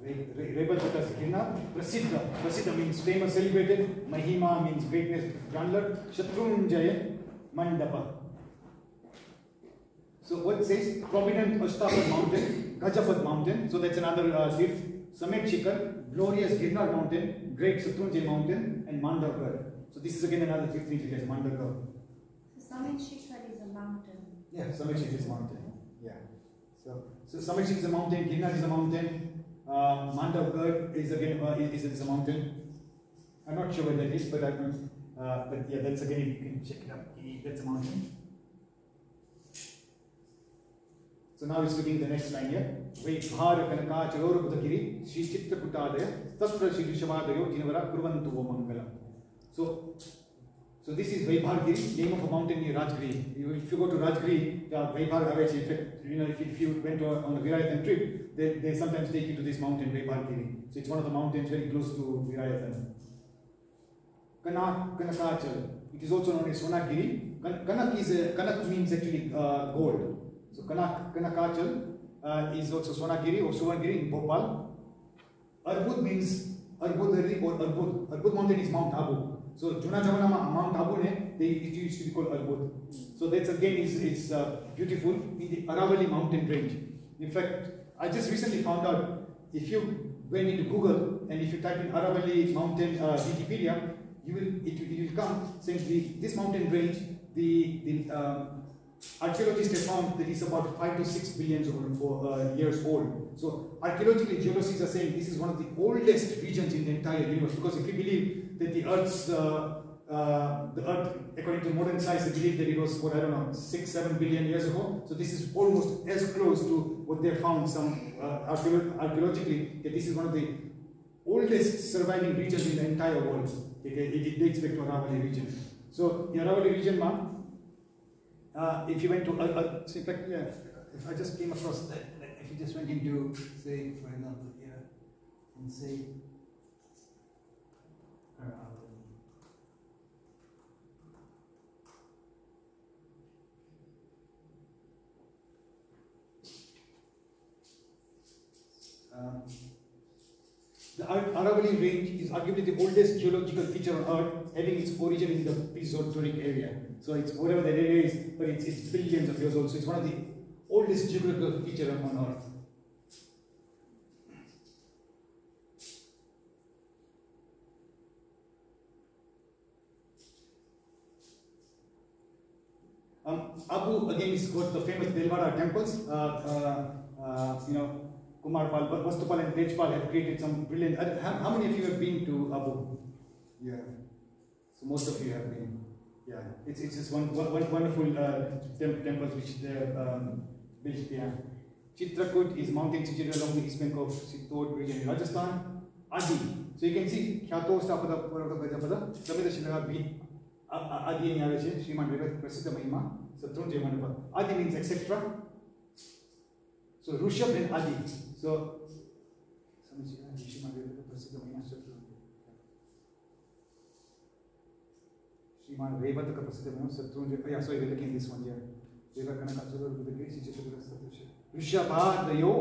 Revataka Girnar, Prasiddha means famous, celebrated, Mahima means greatness, grandeur, Shatrunjaya Mandapa. So what it says, prominent Astapad mountain, Gajapad mountain, so that's another tirth, Samet Shikar, glorious Girnar mountain, great Shatrunjaya mountain, and Mandavgarh. So this is again another tirth which is Mandavgarh. So Samet Shikar is a mountain. Yeah, Samet Shikar is a mountain. Yeah. So Samet Shikar is a mountain, Girnar is a mountain. Mandavgarh is again is a mountain. I'm not sure where that is, but but yeah, that's again you can check it up. That's a mountain. So now it's looking at the next line here. Vaibhar Kanaka Chalor Budagiri Sri Chitta Kutadaya Tatra Shri Shavadayo Jinavara Kurvantu Mangala. So this is Vaibhargiri, name of a mountain near Rajgiri. If you go to Rajgiri, Vaibhar Avechi, in fact, if you went on a Virayathan trip, they sometimes take you to this mountain, Vaibhargiri. So it's one of the mountains very close to Virayathan. Kanakachal. It is also known as Sonagiri. Kanak means actually gold. So Kanakachal is also Sonagiri or Suvangiri in Bhopal. Arbud means Arbudari or Arbud. Arbud mountain is Mount Abu. So Juna Jamana Mount Abu it used to be called Arbud. So that's again is beautiful in the Aravalli mountain range. In fact, I just recently found out if you went into Google and if you type in Aravalli mountain Wikipedia, it will come saying this mountain range, the archaeologists have found that it's about 5 to 6 billion years old. So archaeologically, geologists are saying this is one of the oldest regions in the entire universe, because if you believe that the Earth, according to modern science, they believe that it was, what I don't know, 6-7 billion years ago. So this is almost as close to what they found some archaeologically, that this is one of the oldest surviving regions in the entire world. It dates back to Aravalli region. So the Aravalli region, if you went to, so in fact, yeah, if I just came across that, if you just went into, say, for example, here, and say, the Aravalli range is arguably the oldest geological feature on Earth, having its origin in the Mesozoic area. So it's whatever that area is, but it's billions of years old. So it's one of the oldest geological features on Earth. Abu again is got the famous Delwada temples. Kumarpal, Vastupal and Tejpal have created some brilliant. How many of you have been to Abu? Yeah. So most of you have been. Yeah. It's just one wonderful temples which they built there. Chitrakoot is mountain situated along the east bank of Chittor region in Rajasthan. Adi. So you can see Kyato Stapada Puravapada, Sameda Shilaga beat Adi in Yavache, Sriman River, Prasita Mahima, Satrunjay Mandapa. Adi means etc. So Rushabh and Adi. So Sriman Revataka Prasita Mahima, Satrunjay. Yeah, sorry, we're looking at this one here. Rishabhadayo.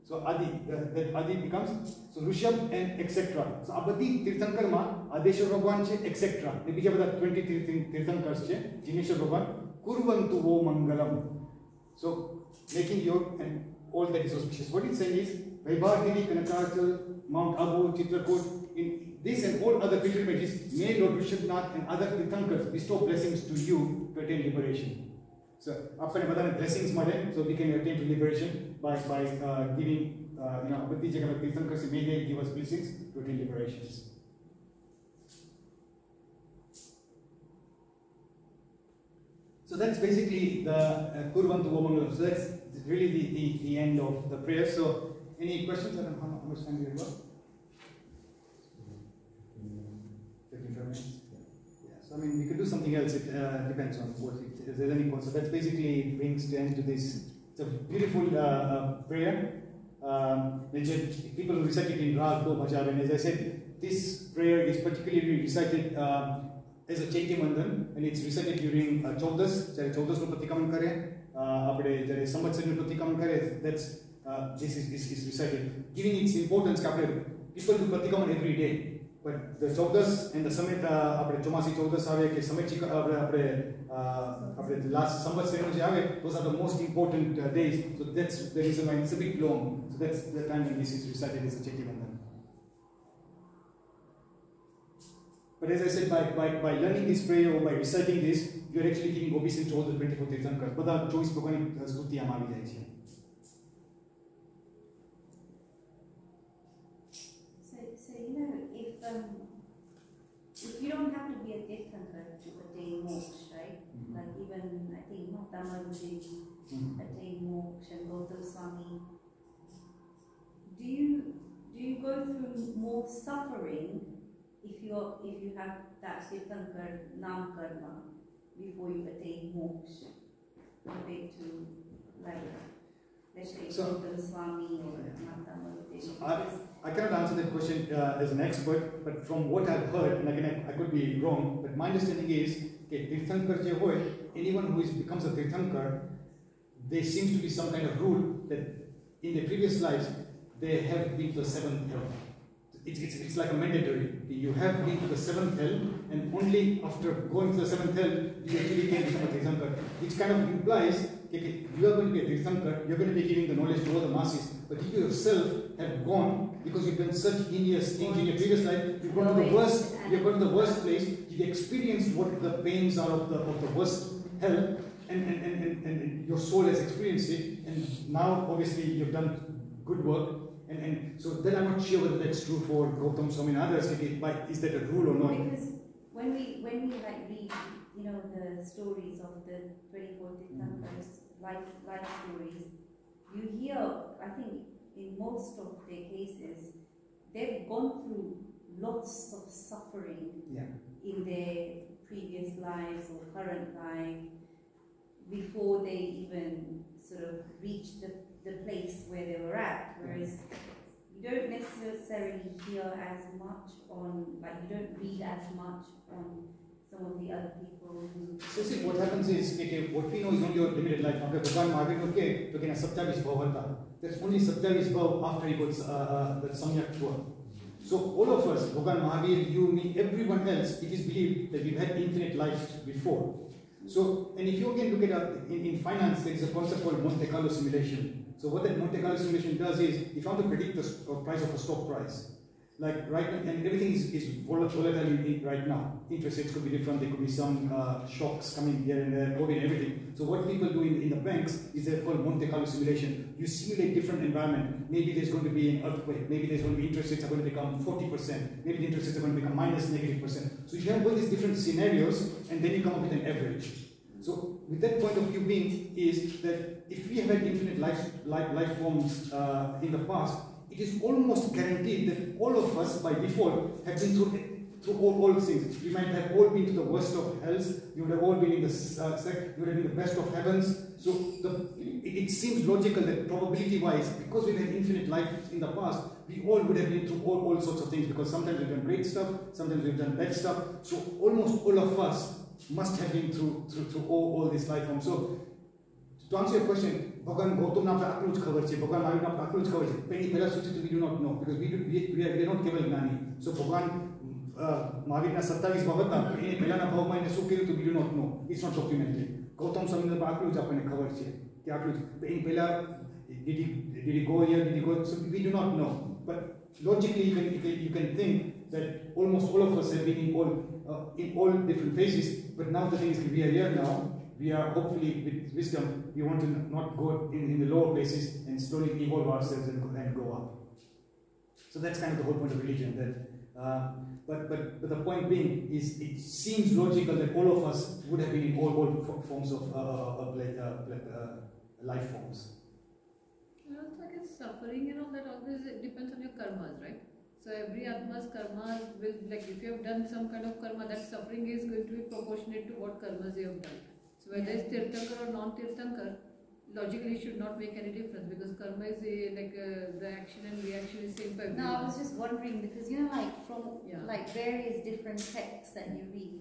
So Adi, that Adi becomes so Rishabh and etc. So Abadi Tirthankar ma Adeshwar Bhagwan che etc. Ne bija bada 20 Tirthankars che Jineshwar Bhagwan kurvantu vo mangalam. So making yoga and all that is auspicious. What it's saying is Vaibhagiri, Kanakachal, Mount Abu, Chitrakoot, in this and all other pilgrimages, may Lord Rishabhnath and other Tirthankars bestow blessings to you to attain liberation. So, apne badane blessings male, so we can attain to liberation by giving, Abadi Jagana Tirthankars, may they give us blessings to attain liberations. So that's basically the Kurvantu Vomangalam. So that's really the end of the prayer. So, any questions? I don't know how much time we have got. 35 minutes. I mean, we could do something else. It depends on what if there's any point. So that basically brings the end to this. It's a beautiful prayer. People recite it in Rag, Do, Bhajav, and as I said, this prayer is particularly recited as a Chaitya Mandan, and it's recited during Chaudas. Chahe Chaudas no Pratikaman kare, apne jare Samvatsar no Pratikaman kare. That's this is recited, giving its importance. People do Pratikaman every day. But the Chaudas and the Summit, Chomasi Chaudas ke Summit the last Samvat those are the most important days. So that's the reason why it's a bit long. So that's the time when this is recited as a Chaitya Mandan. But as I said, by learning this prayer or by reciting this, you are actually giving obeisance to all the 24 Tirthankars. But the choice Bhagwan Stuti Amari Jai. If you don't have to be a Tirthankar to attain moksha, right? Like even I think Mahatma Gandhi attain moksha and Gautam Swami. Do you go through more suffering if you have that Tirthankar Nam Karma before you attain moksha compared to like let's say Gautam Swami or Mahatma Gandhi? I cannot answer that question as an expert, but from what I've heard, and again I could be wrong, but my understanding is that Tirthankar je hoy, anyone who becomes a Tirthankar, there seems to be some kind of rule that in their previous lives they have been to the 7th hell. It's like a mandatory. You have been to the 7th hell, and only after going to the 7th hell you actually can become a Tirthankar, which kind of implies you are going to be a Tirthankar, you are going to be giving the knowledge to all the masses, but you yourself have gone because you've done such heinous things in your previous life. You've gone to the worst place. You've experienced what the pains are of the worst hell, and your soul has experienced it. And now, obviously, you've done good work, and so then I'm not sure whether that's true for Gautam Swami and others. Is that a rule or not? Because when we like read, the stories of the 24 Tirthankars, life stories, you hear, I think, in most of their cases, they've gone through lots of suffering in their previous lives or current life before they even sort of reach the place where they were at. Whereas you don't necessarily hear as much on, like you don't read as much on some of the other people who... So see, what happens is, what we know is only your limited life. After Bhagwan Mahavir, so Satyavis Bhav. That's only Satyavis Bhav after he got that Samyak Tour. So all of us, Bhagwan Mahavir, you, me, everyone else, it is believed that we've had infinite life before. So, and if you again look at in finance, there is a concept called Monte Carlo simulation. So what that Monte Carlo simulation does is, if I want to predict the price of a stock price, Like right now, and everything is volatile right now. Interest rates could be different, there could be some shocks coming here and there, COVID and everything. So what people do in the banks is they're called Monte Carlo simulation. You simulate different environment. Maybe there's going to be an earthquake, maybe there's going to be interest rates are going to become 40%, maybe the interest rates are going to become minus -%. So you have all these different scenarios and then you come up with an average. So with that point of view being is that if we have had infinite life forms in the past, it is almost guaranteed that all of us, by default, have been through all things. We might have all been to the worst of hells, you would have all been in the you would have been the best of heavens. So it seems logical that probability-wise, because we've had infinite life in the past, we all would have been through all sorts of things, because sometimes we've done great stuff, sometimes we've done bad stuff. So almost all of us must have been through all this life form. So to answer your question, Bhagavan Gautam na apna aklus khabar chhe, Bhagavan Mahavir na apna aklus khabar chhe. Pehli pehla suchi we do not know, because we are not keval gnani. So Bhagavan Mahavir na 27 bhagat na એને પહેલાના ભાવમાં એને શું કર્યું તો we do not know. It's not documented. Gautam સ્વામીને આટલું જ આપણને ખબર છે કે આટલું જ એની પહેલા did he go here, did he go, so we do not know. But logically you can think that almost all of us have been in all different phases. But now the thing is, we are here now. We are hopefully, with wisdom, we want to not go in the lower places and slowly evolve ourselves and go up. So that's kind of the whole point of religion. That, but the point being is, it seems logical that all of us would have been in all forms of life forms. And also, I guess suffering and all that always depends on your karmas, right? So every atma's karmas will, like if you have done some kind of karma, that suffering is going to be proportionate to what karmas you have done. So whether it's Tirthankar or non-Tirthankar, logically should not make any difference, because karma is the action and reaction is same for everyone. No, I was just wondering, because you know, like from like various different texts that you read,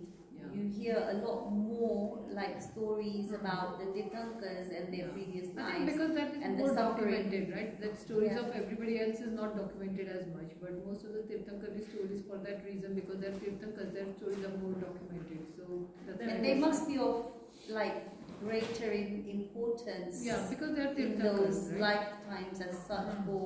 you hear a lot more like stories about the Tirthankars and their previous lives. I think because that is and more documented, right? That stories of everybody else is not documented as much, but most of the Tirthankar stories, for that reason, because they're Tirthankars, their stories are more documented. So that's and they must be of like greater importance, because they're in Tirthankars, those right? lifetimes as such, for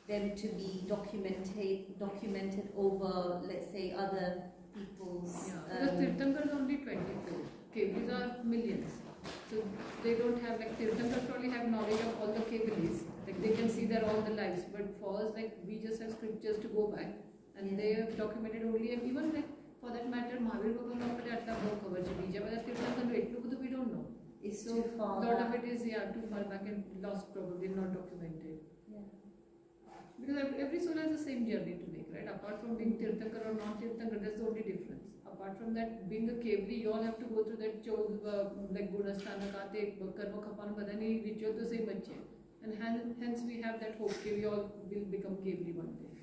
them to be documented over, let's say, other people's. Because Tirthankar is only 24. Kevalis are millions. So they don't have, like Tirthankars probably have knowledge of all the Kevalis. Like they can see their all the lives. But for us, like we just have scriptures to go by, and they have documented only, and even like for that matter, Mahavir Bhagavan apne atla bhau khabar chhe. Bija bada Tirthankar etlu બધું we don't know. It's So too far a lot back. of it is too far back and lost, probably not documented. Yeah. Because every soul has the same journey to make, right? Apart from being Tirthankar or non-Tirthankar, that's the only difference. Apart from that, being a Kevali, you all have to go through that like Gunasthana, Kate, Karma Khapan, Badani ritual to say bache. And hence we have that hope that we all will become Kevali one day.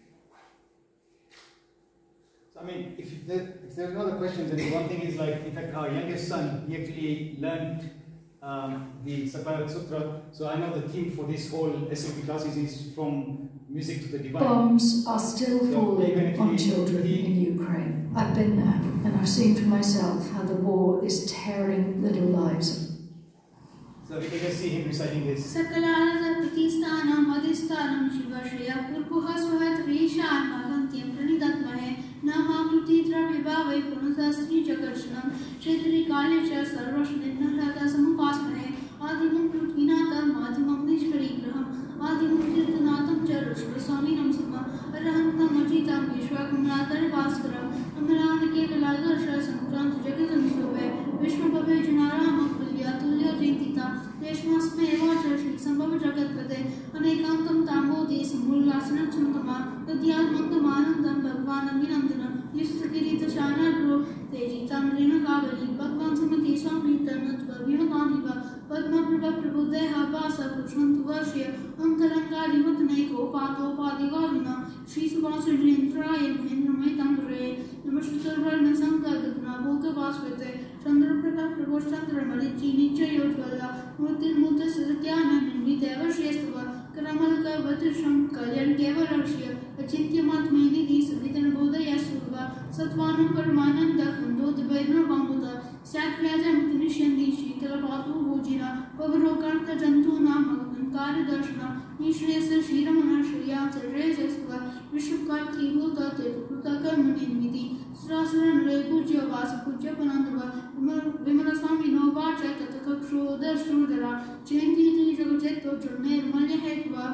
So, I mean, if there's no other questions, then one thing is like, in fact, our youngest son, he actually learned the Sakalārhat Sutra. So I know the theme for this whole SLP classes is from music to the divine. Bombs are still falling on children in Ukraine. I've been there, and I've seen for myself how the war is tearing little lives. So we can just see him reciting this. Sakalārhat Pratisthānam Adhisthānam Shivashriya Purpuha Svahatrishān Magantyam Pranidatmahe Namakruti Drabhibhavai Purusastri Jagarshanam Shetri Kalesha Sarvashnidnarada Samupasmahe Adimam Prutvinātam Adimam Nishparigraham Adimam Tirthanatam Charushva Swaminam Sama Arahantam Ajitam Vishwakumratar Bhaskaram Amarana Kevaladarsha Samkranta Jagatam Sube Vishwabhave Janarama Kulya Tulya Jintita Deshmasme Vacha Shri Sambhava Jagatpate Anekantam Tambodi Samullasana Chantama Tadyatmakam Anandam Bhagvanam Vinandana Yustakirita Shanagro Tejitam Rina Kavali Bhagvan Samati Swamitanatva Vinakaniva Padma Prabha Prabhudeha Vasa Kushantu Vashya Ankarangari Matanaiko Pato Padivaruna Shri Subhasa Jentraya Mahendramay Tangre Namashtarvarna Sankagatna Bhota Vasvate Chandra Prabha Prabhu Chandra Marichi Nicha Yojvala Murtir Mutta Siddhyana Ninditeva Shestava Karamalaka Vatisham Kalyan Kevarashya Achintya Matmeni Savitan Bodhaya Surva Satvanam Paramananda Khando Divaidna Bambuda Sakryaja Mitinishan Dishi Talapatu Vojina Pavarokarta Jantu Nama कार्यदर्शना निश्रेयस श्रीरमण Shreya सर्वेशस्व विश्वकार्थी भूता तीर्थभूता कर्मनिर्मिति सुरासुरन रे पूज्य वास पूज्य पनंदव विमल स्वामी no watch ततक्षोदर श्रुदरा जयंती जगचेतो निर्मल्य हेत्वा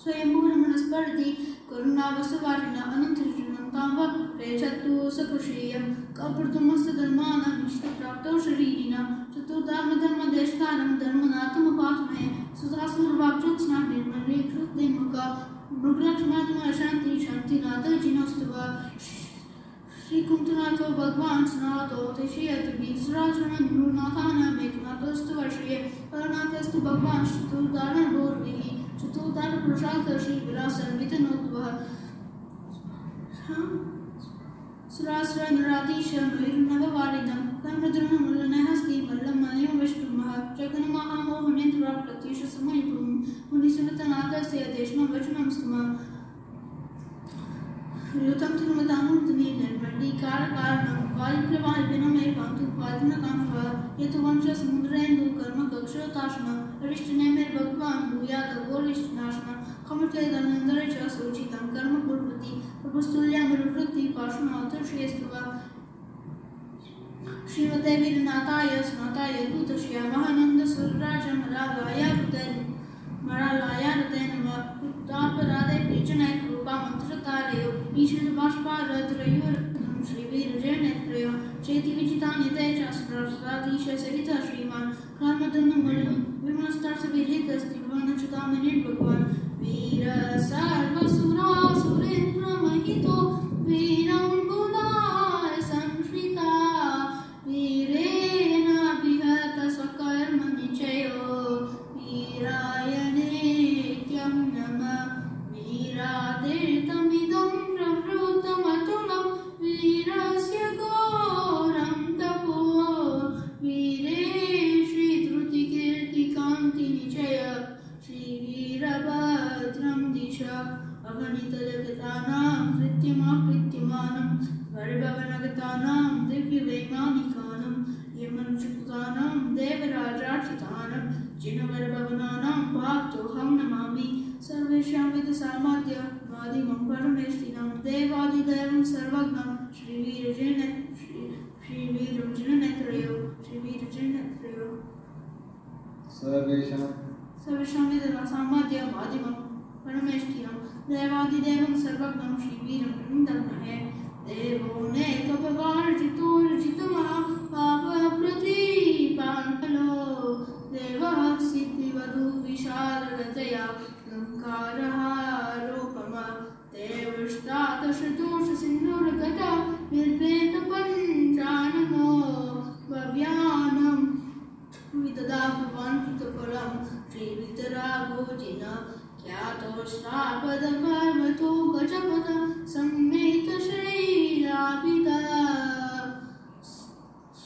स्वयंभूरमणस्पर्धी करुणावसवारिण अनंतरिणन्ताव रेचत्तु सकुशीयं कपर्तुमस्तधर्माणां निष्ठप्राप्तौ शरीरिणां चतुर्धामधर्मदेशकालं धर्मनाथमुपासमये सुधासुरवाक्ज्योत्स्ना निर्मलीकृतिमुखा मृगलक्ष्मात्मा शान्ति शान्तिनाथ जिनोस्तव श्रीकुंतनाथो भगवान् स्नातो तेषयति सुराचरण गुरुनाथानां मेघनाथोस्तु वर्षये परनाथस्तु भगवान् चतुर्धारणभोर्भिः चतुर्धार पुरुषार्थ श्री विलासन वितनोद्भव सुरासुर नराधीश नववारिदं कर्मद्रुम मुल्लनहस्ति मल्लं मलयं विष्णुमः जगन्महामोहनेन्द्र प्रत्युष समयपुं मुनिसुनतनाथस्य देशनं वचनं स्तुमः युतं तिरुमदानुर्तनी निर्मण्डीकारकारणं वायुप्रवाहिनं पान्तु पादिनकांशः यतो वंशसमुद्रेन्दु कर्मकक्षोताशनं अरिष्टनेमिर् भगवान् भूयात् गोरिष्टनाशनं खमटेदनन्दरे च सूचितं कर्म कुर्वति प्रभुस्तुल्यमरुवृत्ति पाशुनाथर्षयस्तव श्रीमते वीरनाथाय स्नाताय दूतश्या महानन्दसुरराजमरागाय मरालाया नमः तापराधे प्रीचनाय कृपा मंत्रतारयो ईश्वर बाष्पारत्रयो श्रीवीरजयनेत्रयो चेति विजितान्यते च सहस्राधीश सरिता श्रीमान् कर्मधनुमलं विमलस्तार्सविहितस्त्रिभुवनच्युतामनिर् भगवान् वीर सर्वसुरासुरेन्द्रमहितो वीरं गुणाय संश्रिता वीरेण विहत स्वकर्मनिचयो वीराय नित्यं नमः वीरातीर्थमिदं प्रवृतमतुलं वीरस्य घोरं तपो वीरे श्रीधृतिकीर्तिकान्तिनिचय श्रीवीरभद्रं दिश अगणितजगतानां कृत्यमाकृत्यमानं वैभवनगतानां दिव्यवैमानिकानं यमनुचुक्तानां देवराजार्चितानं जिनवरभवनानां पार्थोऽहं नमामि सर्वेषां विदसामाद्य मादिमं परमेष्टिनं देवादिदेवं सर्वज्ञं श्रीवीरजननेत्रयो सर्वेषां विदसामाद्य मादिमं परमेष्टिनं देवादिदेवं सर्वज्ञं श्रीवीरं दम्महे देवो नेकभवार्जितोर्जितमः पापप्रतीपान्फलो देवः सिद्धिवधू विशालगतया लङ्कारहारोपमा देवष्टादशदोषसिन्धुर्गता निर्भेदपञ्चाननो भव्यानं विददाभवान्कृतफलं श्रीवितरागोजिन ख्यातोष्टापदपर्वतो गजपद सम्मेतशैलाभिता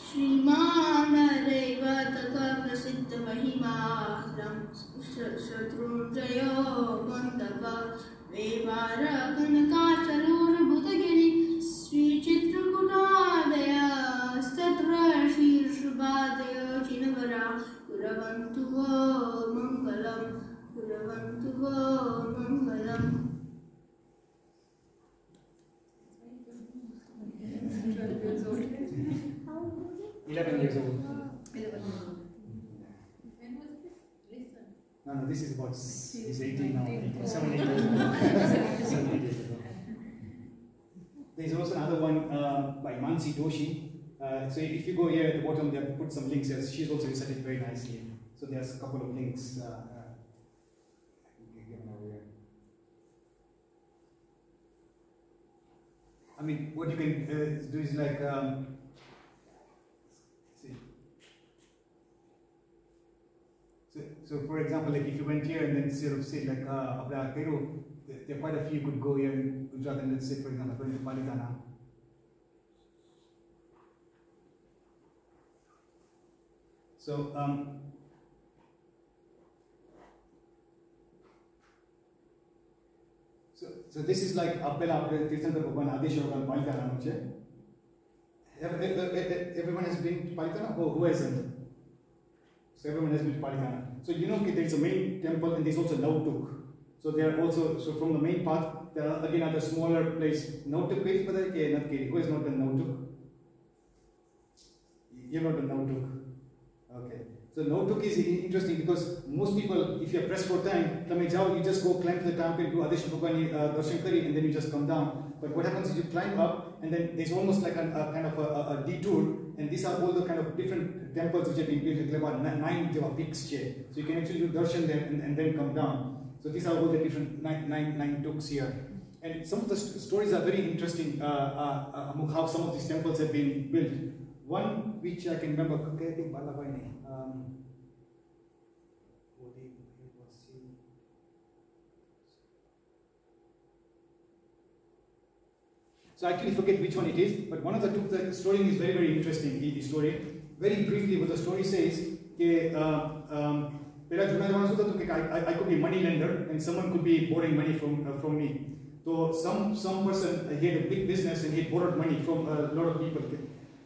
श्रीमान् रैवतक प्रसिद्धमहिमानं शत्रुञ्जयो मन्दप वेवारकनकाचलोर्बुधगिरि श्रीचित्रकूटादयस्तत्र शीर्षुभादय चिनवरा कुर्वन्तु वो मङ्गलम् 11 years old. 11 years old. When was this? Listen. No, this is about, he's 18 now. 7, 8 years ago. There's also another one by Mansi Doshi. So if you go here at the bottom, they have put some links here. She's also recited very nicely. So there's a couple of links. I mean, what you can do is like, see. So for example, like if you went here and then sort of say like, there are quite a few you could go here in Gujarat and let's say for example, going to Palitana. So, so this is like Appela Tirthankar Bhagwan Adeshogan Palitana. Everyone has been to Palitana? Oh, who hasn't? So everyone has been to Palikana. So you know there is a main temple and there is also Nautuk. So they are also, so from the main path, there are again other smaller place. Nautuk, who has not done Nautuk? You've not done Nautuk. Okay. So Nautuk is interesting because most people, if you are pressed for time, you just go climb to the temple, do Adesha Bhagwani darshan kari, and then you just come down. But what happens is you climb up, and then there's almost like a kind of a detour, and these are all the kind of different temples which have been built. There are 9 peaks here, so you can actually do darshan there and then come down. So these are all the different nine tuks here. And some of the stories are very interesting, how some of these temples have been built. One which I can remember, so I actually forget which one it is, but one of the story is very, very interesting. The story, very briefly, what the story says, I could be a money lender and someone could be borrowing money from me. So some person, he had a big business and he borrowed money from a lot of people.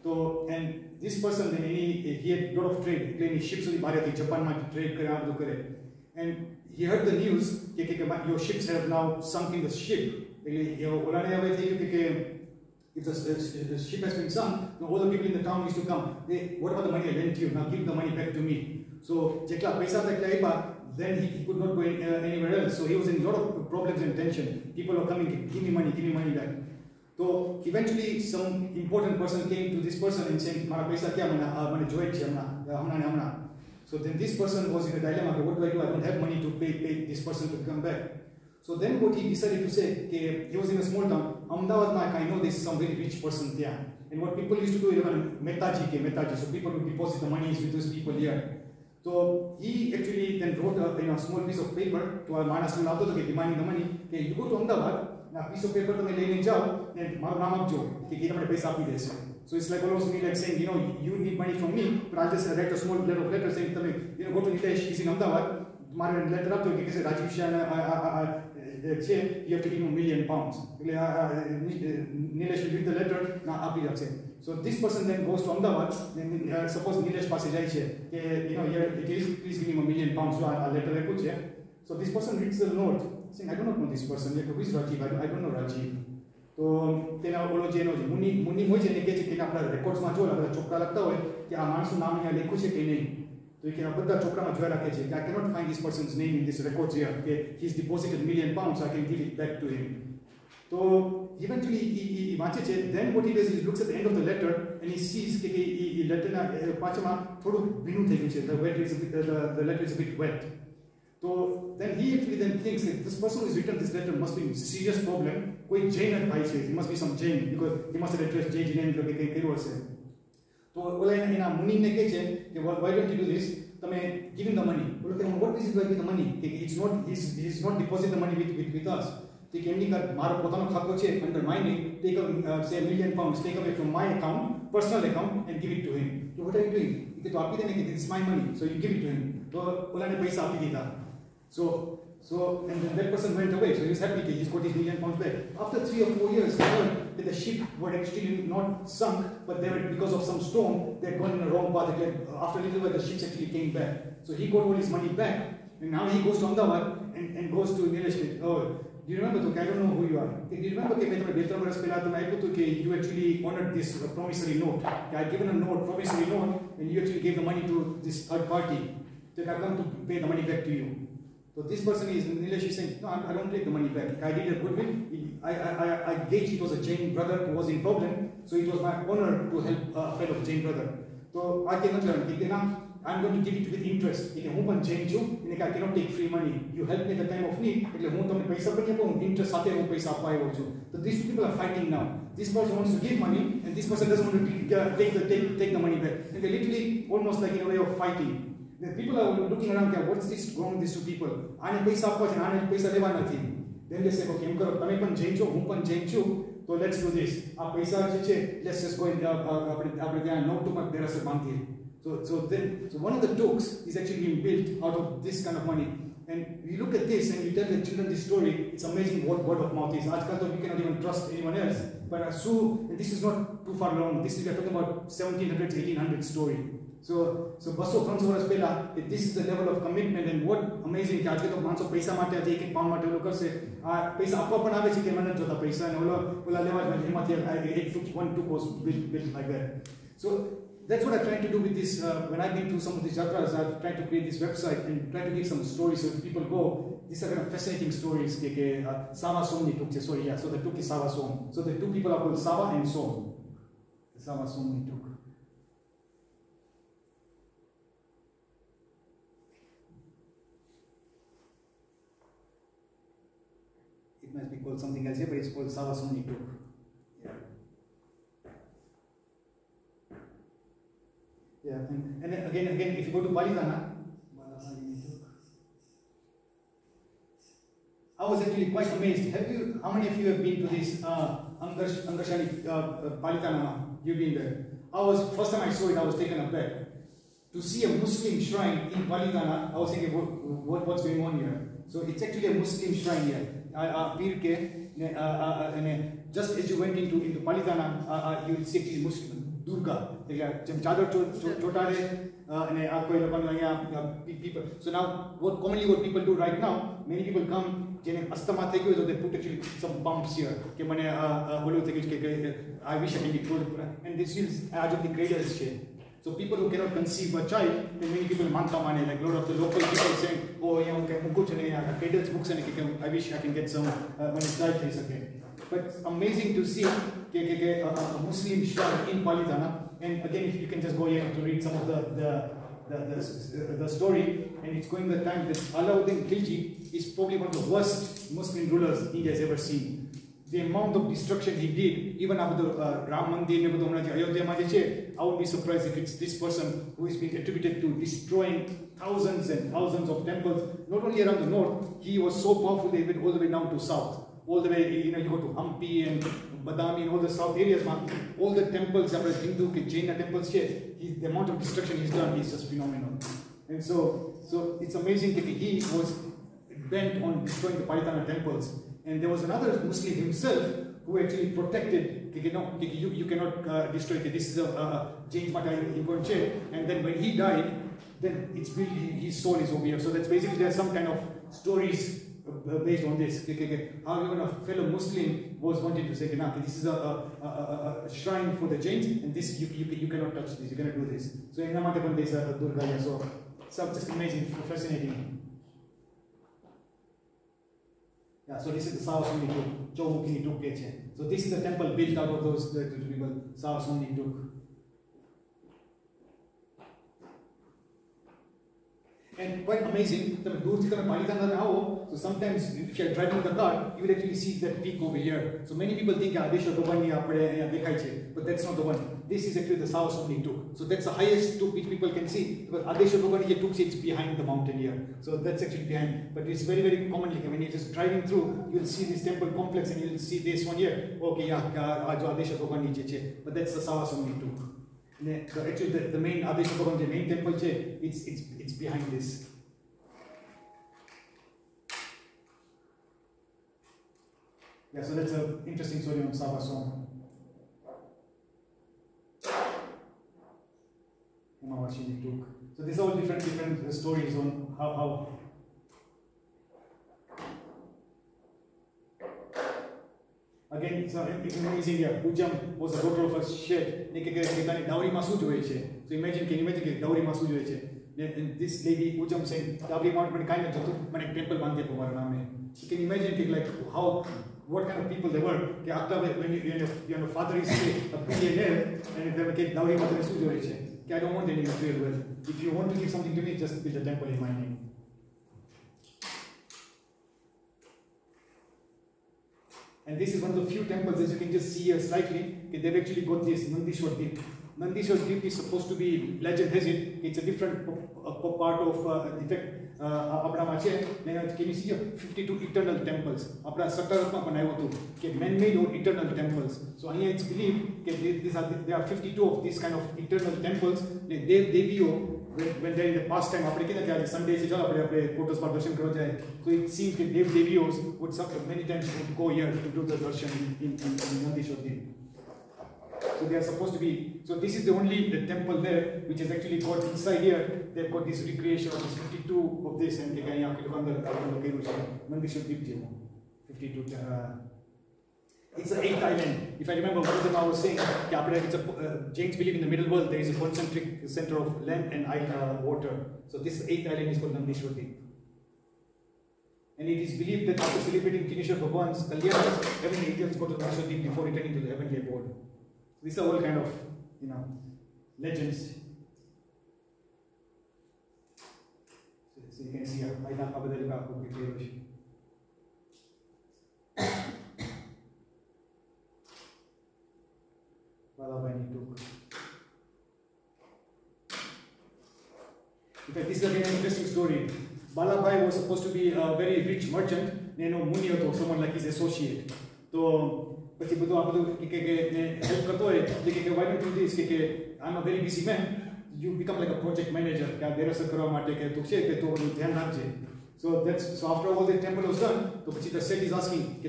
So, and this person, then he had a lot of trade, he ships in Japan trade, and he heard the news that your ships have now sunk in the ship. If the ship has been sunk, all the people in the town used to come. Hey, what about the money I lent you? Now give the money back to me. So then he could not go anywhere else. So he was in a lot of problems and tension. People were coming, give me money back. So eventually some important person came to this person and saying, Mara paisa kya mana. So then this person was in a dilemma, what do? I don't have money to pay this person to come back. So then what he decided to say, he was in a small town, Ahmedabad, I know there's some very rich person there. And what people used to do is metaji, so people would deposit the money with those people here. So he actually then wrote a small piece of paper to our Manas demanding the money. Okay, you go to Ahmedabad, now piece of paper to me and so it's like almost me like saying, you need money from me, but I'll just write a small letter saying, go to Nitesh, he's in Ahmedabad, letter up to Rajiv Shah, you have to give him £1 million. Nilesh will read the letter, so this person then goes to Ahmedabad, then suppose Nilesh passes here it is, please give him £1 million, so a letter I put here. So this person reads the note, saying, I do not know this person, who is Rajiv, I don't know Rajiv. So then Muni records so you I cannot find this person's name in this records here. Okay? He's deposited £1 million, so I can give it back to him. So eventually, then what he does is he looks at the end of the letter and he sees the letter is a bit wet. So then he actually then thinks that this person who has written this letter must be in serious problem. He must be some Jain because he must have addressed Jain in. So why don't you do this? Give him the money. What is he going to give the money? He's not deposit the money with us. Under my name, take say £1 million, take away from my account, personal account, and give it to him. So what are you doing? It's my money, so you give it to him. So and then that person went away, so he was happy he's got his £1 million back. After 3 or 4 years, he heard that the ship were actually not sunk, but they were, because of some storm, they had gone in the wrong path. After a little while, the ships actually came back. So he got all his money back, and now he goes to Ahmedabad and goes to Nilesh. Oh, do you remember? I don't know who you are. Do you remember you actually honored this promissory note? I had given a note, promissory note, and you actually gave the money to this third party. So I come to pay the money back to you. So this person is, Nilesh is saying, no, I don't take the money back. I did a goodwill. I gauged it was a Jain brother who was in problem, so it was my honor to help a fellow Jain brother. So I cannot learn. I'm going to give it with interest. I cannot take free money. You help me at the time of need. Interest. So these two people are fighting now. This person wants to give money, and this person doesn't want to take the money back. And they're literally almost like in a way of fighting. The people are looking around, what's this wrong with these two people? Then they say, okay, so let's do this. Let's just go and so one of the tuks is actually being built out of this kind of money. And we look at this and you tell the children this story, it's amazing what word of mouth is. We cannot even trust anyone else. But and this is not to too far along. This is, we are talking about 1700s, 1800s story. So 200-300 વર્ષ પહેલા, this is the level of commitment, and what amazing કે આજે તો માણસો પૈસા માટે આજે એક પાઉન્ડ માટે ઓલો કરશે, આ પૈસા આપવા પણ આવે છે કે મને જોતા પૈસા ને ઓલા લેવા જ એમાંથી one two course built like that. So that's what I'm trying to do with this. When I've been to some of these jatras, I've tried to create this website and try to give some stories so if people go. These are kind of fascinating stories. Sava Som ni tuk. Sorry, yeah. So the tuk is Sava Som. So the two people are called Sava and Som. Sava Som ni tuk. It must be called something else here, but it's called Sava Som ni tuk. Yeah, and then again, if you go to Balitana, I was actually quite amazed. How many of you have been to this Angashani Balitana? You've been there. First time I saw it, I was taken aback. To see a Muslim shrine in Balitana, I was thinking, what's going on here? So it's actually a Muslim shrine here. Just as you went into Balitana, you will see actually Muslim. Durga, chadar chotare, people. So now, commonly what people do right now, many people come, astama so they put actually some bumps here. I wish I can be told, and this is the cradle shape. So people who cannot conceive a child, then many people manta mane, like a lot of the local people saying, oh yeah, okay, cradles books, and I wish I can get some when it's child is okay. But it's amazing to see a Muslim shrine in Balitana. And again, if you can just go here to read some of the story, and it's going the time that Alauddin Khilji is probably one of the worst Muslim rulers India has ever seen. The amount of destruction he did, even after the Ram Mandir, I would be surprised if it's this person who is being attributed to destroying thousands and thousands of temples, not only around the north. He was so powerful they went all the way down to south. All the way, you go to Hampi and Badami and all the south areas, all the temples, Hindu, Jaina temples, the amount of destruction he's done is just phenomenal. And so it's amazing that he was bent on destroying the Balitana temples. And there was another Muslim himself who actually protected, you cannot destroy it. This is a Jain Mata in Konche. And then when he died, then it's really, his soul is over here. So that's basically, there's some kind of stories based on this. How even a fellow Muslim was wanting to say, this is a shrine for the Jains, and this you cannot touch this, you cannot do this. So in Namatapan there's a Durga, so just amazing, fascinating. Yeah, so this is the Sava Som ni tuk, Chowmukhi ni tuk. So this is the temple built out of those people, Sava Som ni tuk. And quite amazing, so sometimes if you are driving the car, you will actually see that peak over here. So many people think but that's not the one. This is actually the Sava Som ni tuk. So that's the highest tuk which people can see, because Adesha Dobani tuk is behind the mountain here. So that's actually behind. But it's very, very commonly, when you're just driving through, you will see this temple complex and you will see this one here. Okay, yeah, Adesha Dobani, but that's the Sava Som ni tuk. Actually, the main Adesha Bhagan, the main temple, it's behind this. Yeah, so that's an interesting story on Sava Som. So these are all different stories on how again, it's amazing here. Ujam was a daughter of a shed. Dowry masu joye che. So imagine, can you imagine dowry masu joye che? And this lady Ujam saying, dowry amount mane kind of mane temple bande po mara name. So can you imagine like what kind of people they were? When your father is a billionaire and they get dowry masu joye che. I don't want any material wealth. If you want to give something to me, just build a temple in my name. And this is one of the few temples, as you can just see here slightly, they've actually got this Nandishwar Deep. Nandishwar Deep is supposed to be, legend has it, it's a different part of, in fact, can you see here 52 eternal temples? Man-made or eternal temples. So here it's believed there are 52 of these kind of eternal temples. When they're in the past time, Sunday, so it seems that Devios would many times would go here to do the darshan in Nandishwar Deep. So they are supposed to be, so this is the only the temple there which has actually got inside here, they've got this recreation of this 52 of this, and they can look on the 52. It's the 8th island. If I remember, one of them I was saying, Jains believe in the middle world there is a concentric center of land and water. So this 8th island is called Nandishwar Deep. And it is believed that after celebrating Kineshwar Bhagwan's Kalyanas, heavenly angels go to Nandishwar Deep before returning to the heavenly abode. So these are all kind of, legends. So you can see in fact, this is again an interesting story. Balabai was supposed to be a very rich merchant. Muni or someone like his associate. So, help why don't you do this? I'm a very busy man. You become like a project manager. So after all the temple was done, the set is asking,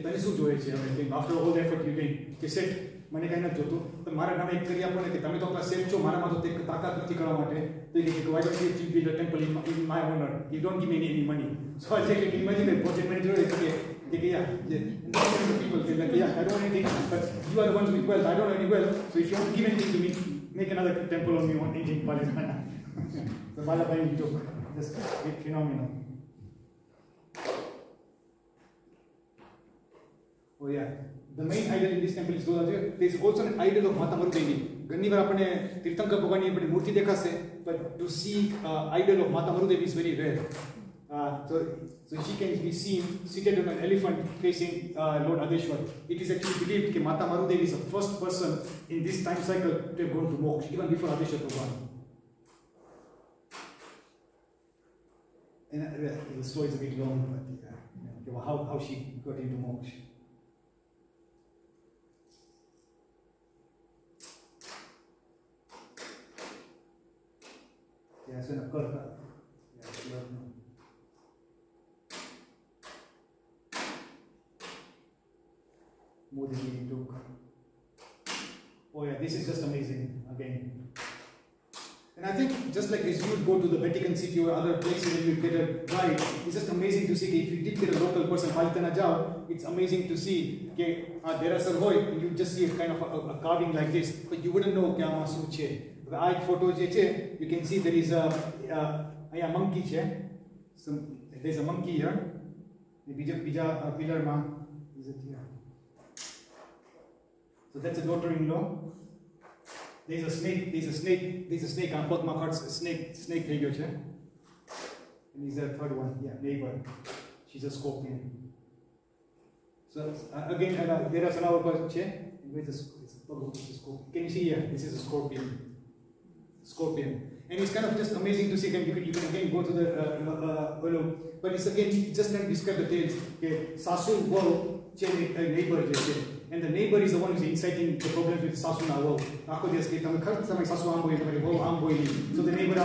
after all the effort you did, set. મને કઈ નથી જોતું પણ મારા નામે એક કરી આપો ને કે તમે તો આપણા સેફ છો મારામાં તો તે તાકાત નથી કરવા માટે તો કે why don't you build a temple in my honor, you don't give me any money. So I say, imagine a project manager is people say like, yeah, I don't want anything, but you are the ones with wealth, I don't have any wealth, so if you want to give anything to me, make another temple on me on Indian Palestine. So Balabai took just phenomenal. Oh yeah. The main idol in this temple is Dolaji. There is also an idol of Mata Marudevi. ઘણી વાર આપણે તીર્થંકર ભગવાનની આપણી મૂર્તિ દેખાશે, but to see idol of Mata Marudevi is very rare. So she can be seen seated on an elephant facing Lord Adeshwar. It is actually believed that Mata Marudevi is the first person in this time cycle to have gone to moksha, even before Adeshwar Bhagwan. And the story is a bit long, but how she got into moksha. Yeah, so of course, more than we took. Oh yeah, this is just amazing again. And I think just like as you would go to the Vatican City or other places and you get a guide, it's just amazing to see if you did get a local person, it's amazing to see there are some boy, and you just see a kind of a carving like this, but you wouldn't know the eye photo, you can see there is a monkey here. There's a monkey here. The pillar ma is it here? So that's a daughter-in-law. There's a snake. There's a snake. I'm my cards. Snake figure here. And he's the third one. Yeah, neighbor. She's a scorpion. So again, there are some other person here. Where's the scorpion? Can you see here? This is a scorpion. And it's kind of just amazing to see. You can again go to the but it's again just can describe the tales. Sasu wow, neighbor, and the neighbor is the one who's inciting the problems with Sasu na wow. So the neighbor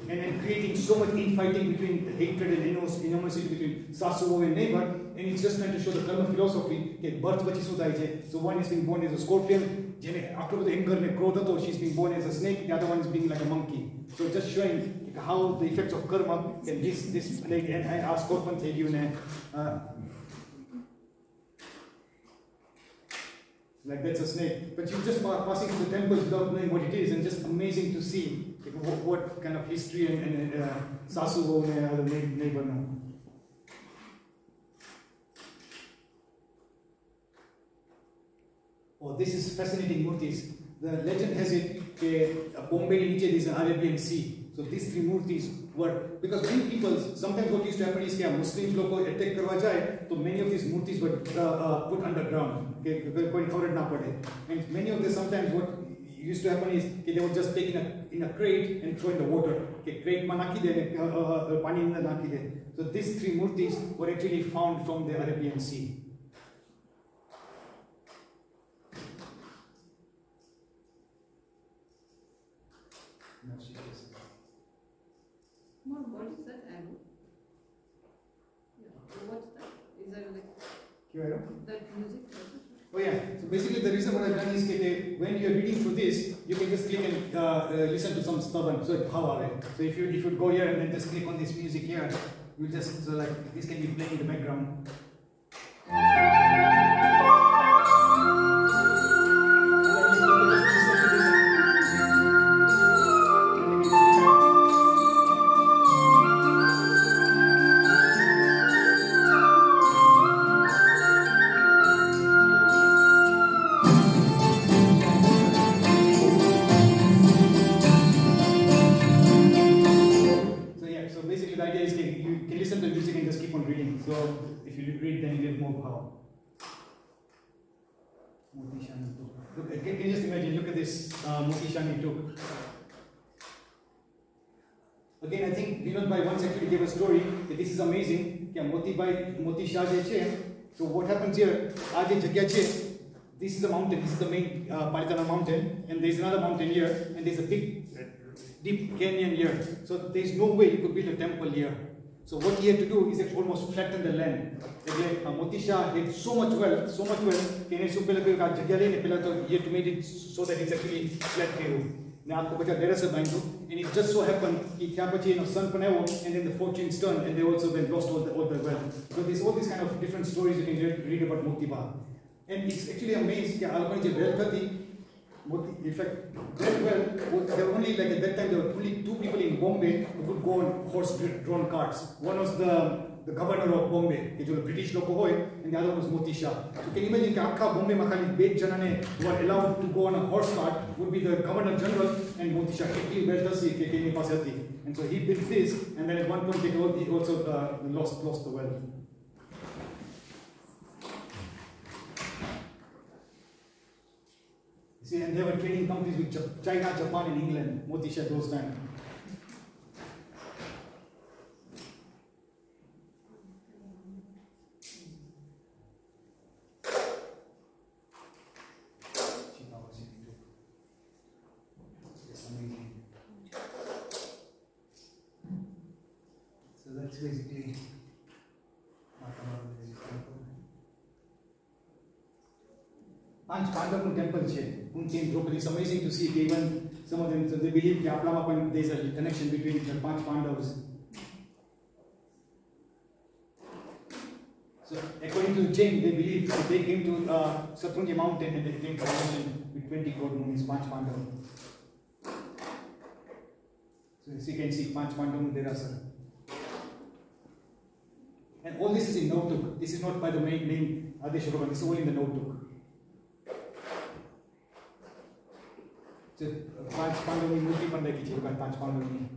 and then creating so much infighting between hatred and animosity between Sasu and neighbor, and it's just trying to show the karma philosophy. Birth so one is being born as a scorpion. After the anger and growth, she's being born as a snake, the other one is being like a monkey. So just showing how the effects of karma can this like and our scorpion take you like that's a snake. But you're just passing through the temples without knowing what it is, and just amazing to see what kind of history and Sasu and the neighbor now. Oh, this is fascinating murtis. The legend has it that Bombay is an Arabian Sea. So these three murtis were, because many people, sometimes what used to happen is that Muslims logo attack karwa jaye, so many of these murtis were put underground. And many of them sometimes what used to happen is they were just taken in a crate and thrown in the water. So these three murtis were actually found from the Arabian Sea. What is that arrow? Yeah. What's that? Is that like that music? Oh yeah, so basically the reason what I've done is that when you're reading through this, you can just click and listen to some stubborn, so so if you go here and then just click on this music here, you just, so like this can be playing in the background. So if you read, then you get more power. Look, can you just imagine? Look at this Moti Shani took. Again, I think Vinod Bhai once actually gave a story that this is amazing. Moti Shah je. So what happens here? This is the mountain. This is the main Palitana mountain, and there is another mountain here, and there is a big, deep canyon here. So there is no way you could build a temple here. So what he had to do is actually almost flatten the land. Moti Shah had so much wealth, he had to make it so that it's actually flat. And it just so happened, he son and then the fortunes turned, and they also then lost all the wealth. So there's all these kind of different stories you can read about Moti Ba. And it's actually amazing that in fact, very well, there were only, like at that time, there were only 2 people in Bombay who could go on horse-drawn carts. One was the governor of Bombay, which was a British local, and the other was Moti Shah. So can you imagine that Bombay Makali, 8 janane who are allowed to go on a horse cart would be the governor general and Moti Shah. And so he built this, and then at one point he also lost the wealth. See, and they were trading companies with China, Japan, and England, Moti Shah those times. It's amazing. So that's basically Panch Pandav temple it's amazing to see even some of them, so they believe that there is a connection between the Panch Pandavas. So according to Jain, they believe that they came to Satrunja mountain and they came to a mountain with 20 crore moons, Panch Pandav. So as you can see, Panch Pandav Derasar. And all this is in Nautuk. This is not by the main Adesha Bhagan, this is all in the Nautuk. So, Panch Pandavani Murti Pandai ki chhi, Panch Pandavani.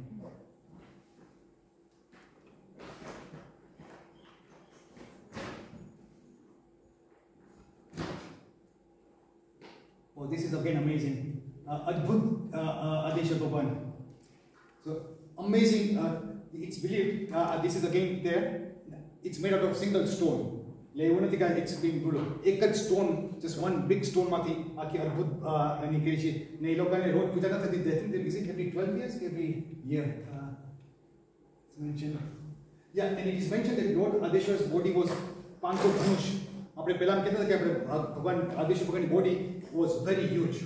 Oh, this is again amazing. Adbhut Adesha Bhagan. So, amazing. It's believed, this is again there. It's made out of single stone. It's been brutal. One stone, just one big stone, Mati, Aki Adbhut and Nikrishi. Nailokane wrote Pujana, I think they visit every 12 years, every year. It's mentioned. Yeah, and it is mentioned that Lord Adeshwar's body was Pancho Dhanush. Apne pelam kehte tha ki Bhagwan Adesha Bhagan's body was very huge.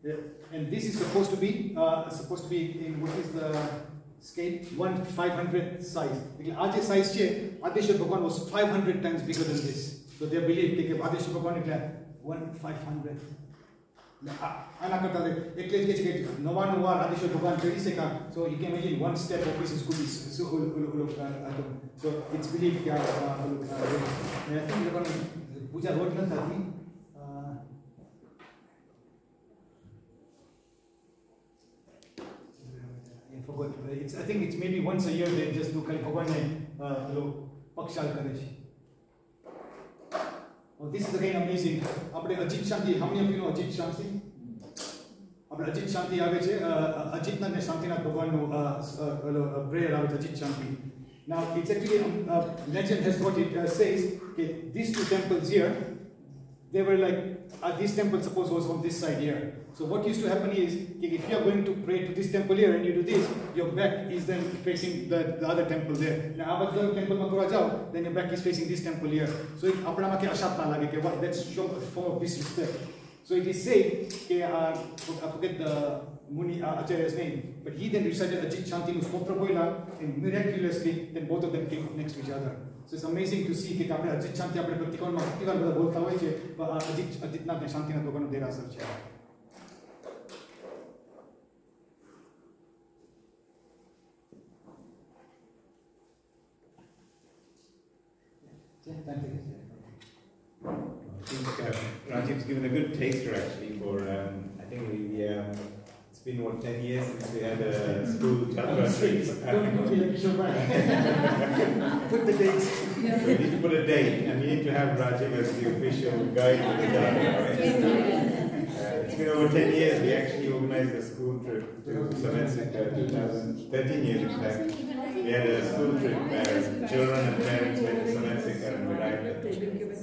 Yeah. And this is supposed to be in what is the scale 1/500 size. Aaj size che Adesha Bhagwan was 500 times bigger than this. So they believe that Adesha Bhagwan is 1/500. So you can imagine one step of this could be so it's believed I think they're going to Puja wrote I think it's maybe once a year they just do Bhagwan Pakshal Karesh. Oh, this is again amazing. Ajit Shanti, how many of you know Ajit Shanti? Ajit Shanti Ajit na Shantinath Bhagwan prayer Ajit Shanti. Now it's actually legend has got it says okay, these 2 temples here, they were like, this temple suppose was on this side here. So what used to happen is, if you are going to pray to this temple here and you do this, your back is then facing the other temple there. Now, if the temple then your back is facing this temple here. So that's show a form of disrespect. So it is said, I forget the Muni Acharya's name, but he then recited Ajit Shantinu Stotra Boila, and miraculously, then both of them came up next to each other. So it's amazing to see that Ajit Shanti આપણે પ્રતિકોણમાં પ્રતિવાર બધા બોલતા હોય છે, પણ અજિતનાથ ને શાંતિનાથ ભગવાનનો દેરાસર છે. I think Rajiv's given a good taster actually for, I think it's been what, 10 years since we had a school chapter. Put the dates. So we need to put a date, and we need to have Rajiv as the official guide for the chapter. It's been over 10 years. We actually organized a school trip to Sakalārhat, 13 years in fact. We had a school trip where children and parents went to Sakalārhat and Sakalārhat.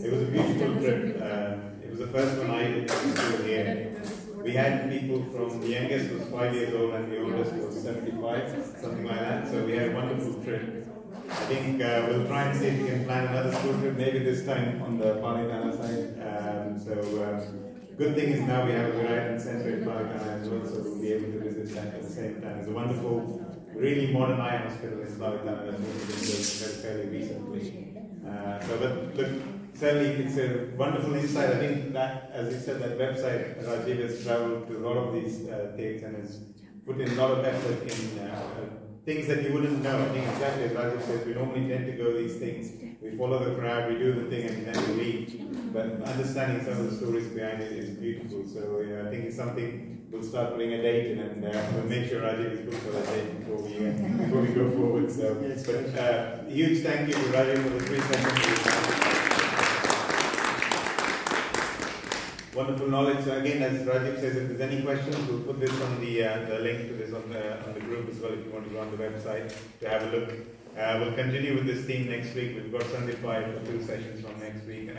It was a beautiful trip. It was the first one I did in school here. We had people from, the youngest was 5 years old and the oldest was 75, something like that. So we had a wonderful trip. I think we'll try and see if we can plan another school trip, maybe this time on the Palikana side. Good thing is now we have a Virat Center in Palikana as well, so we'll be able to visit that at the same time. It's a wonderful, really modern eye hospital in Palikana that's been built fairly recently. But look, certainly it's a wonderful insight. I think that, as you said, that website, Rajiv has traveled to a lot of these things and has put in a lot of effort in things that you wouldn't know. I think exactly as Rajiv says, we normally tend to go these things, we follow the crowd, we do the thing and then we leave. But understanding some of the stories behind it is beautiful. So I think it's something we'll start putting a date in, and we'll make sure Rajiv is booked for that date before we go forward. So, but huge thank you to Rajiv for the 3 seconds. Wonderful knowledge. So again, as Rajiv says, if there's any questions, we'll put this on the link to this on the group as well. If you want to go on the website to have a look, we'll continue with this theme next week. We've got Sunday 5 for 2 sessions from next week.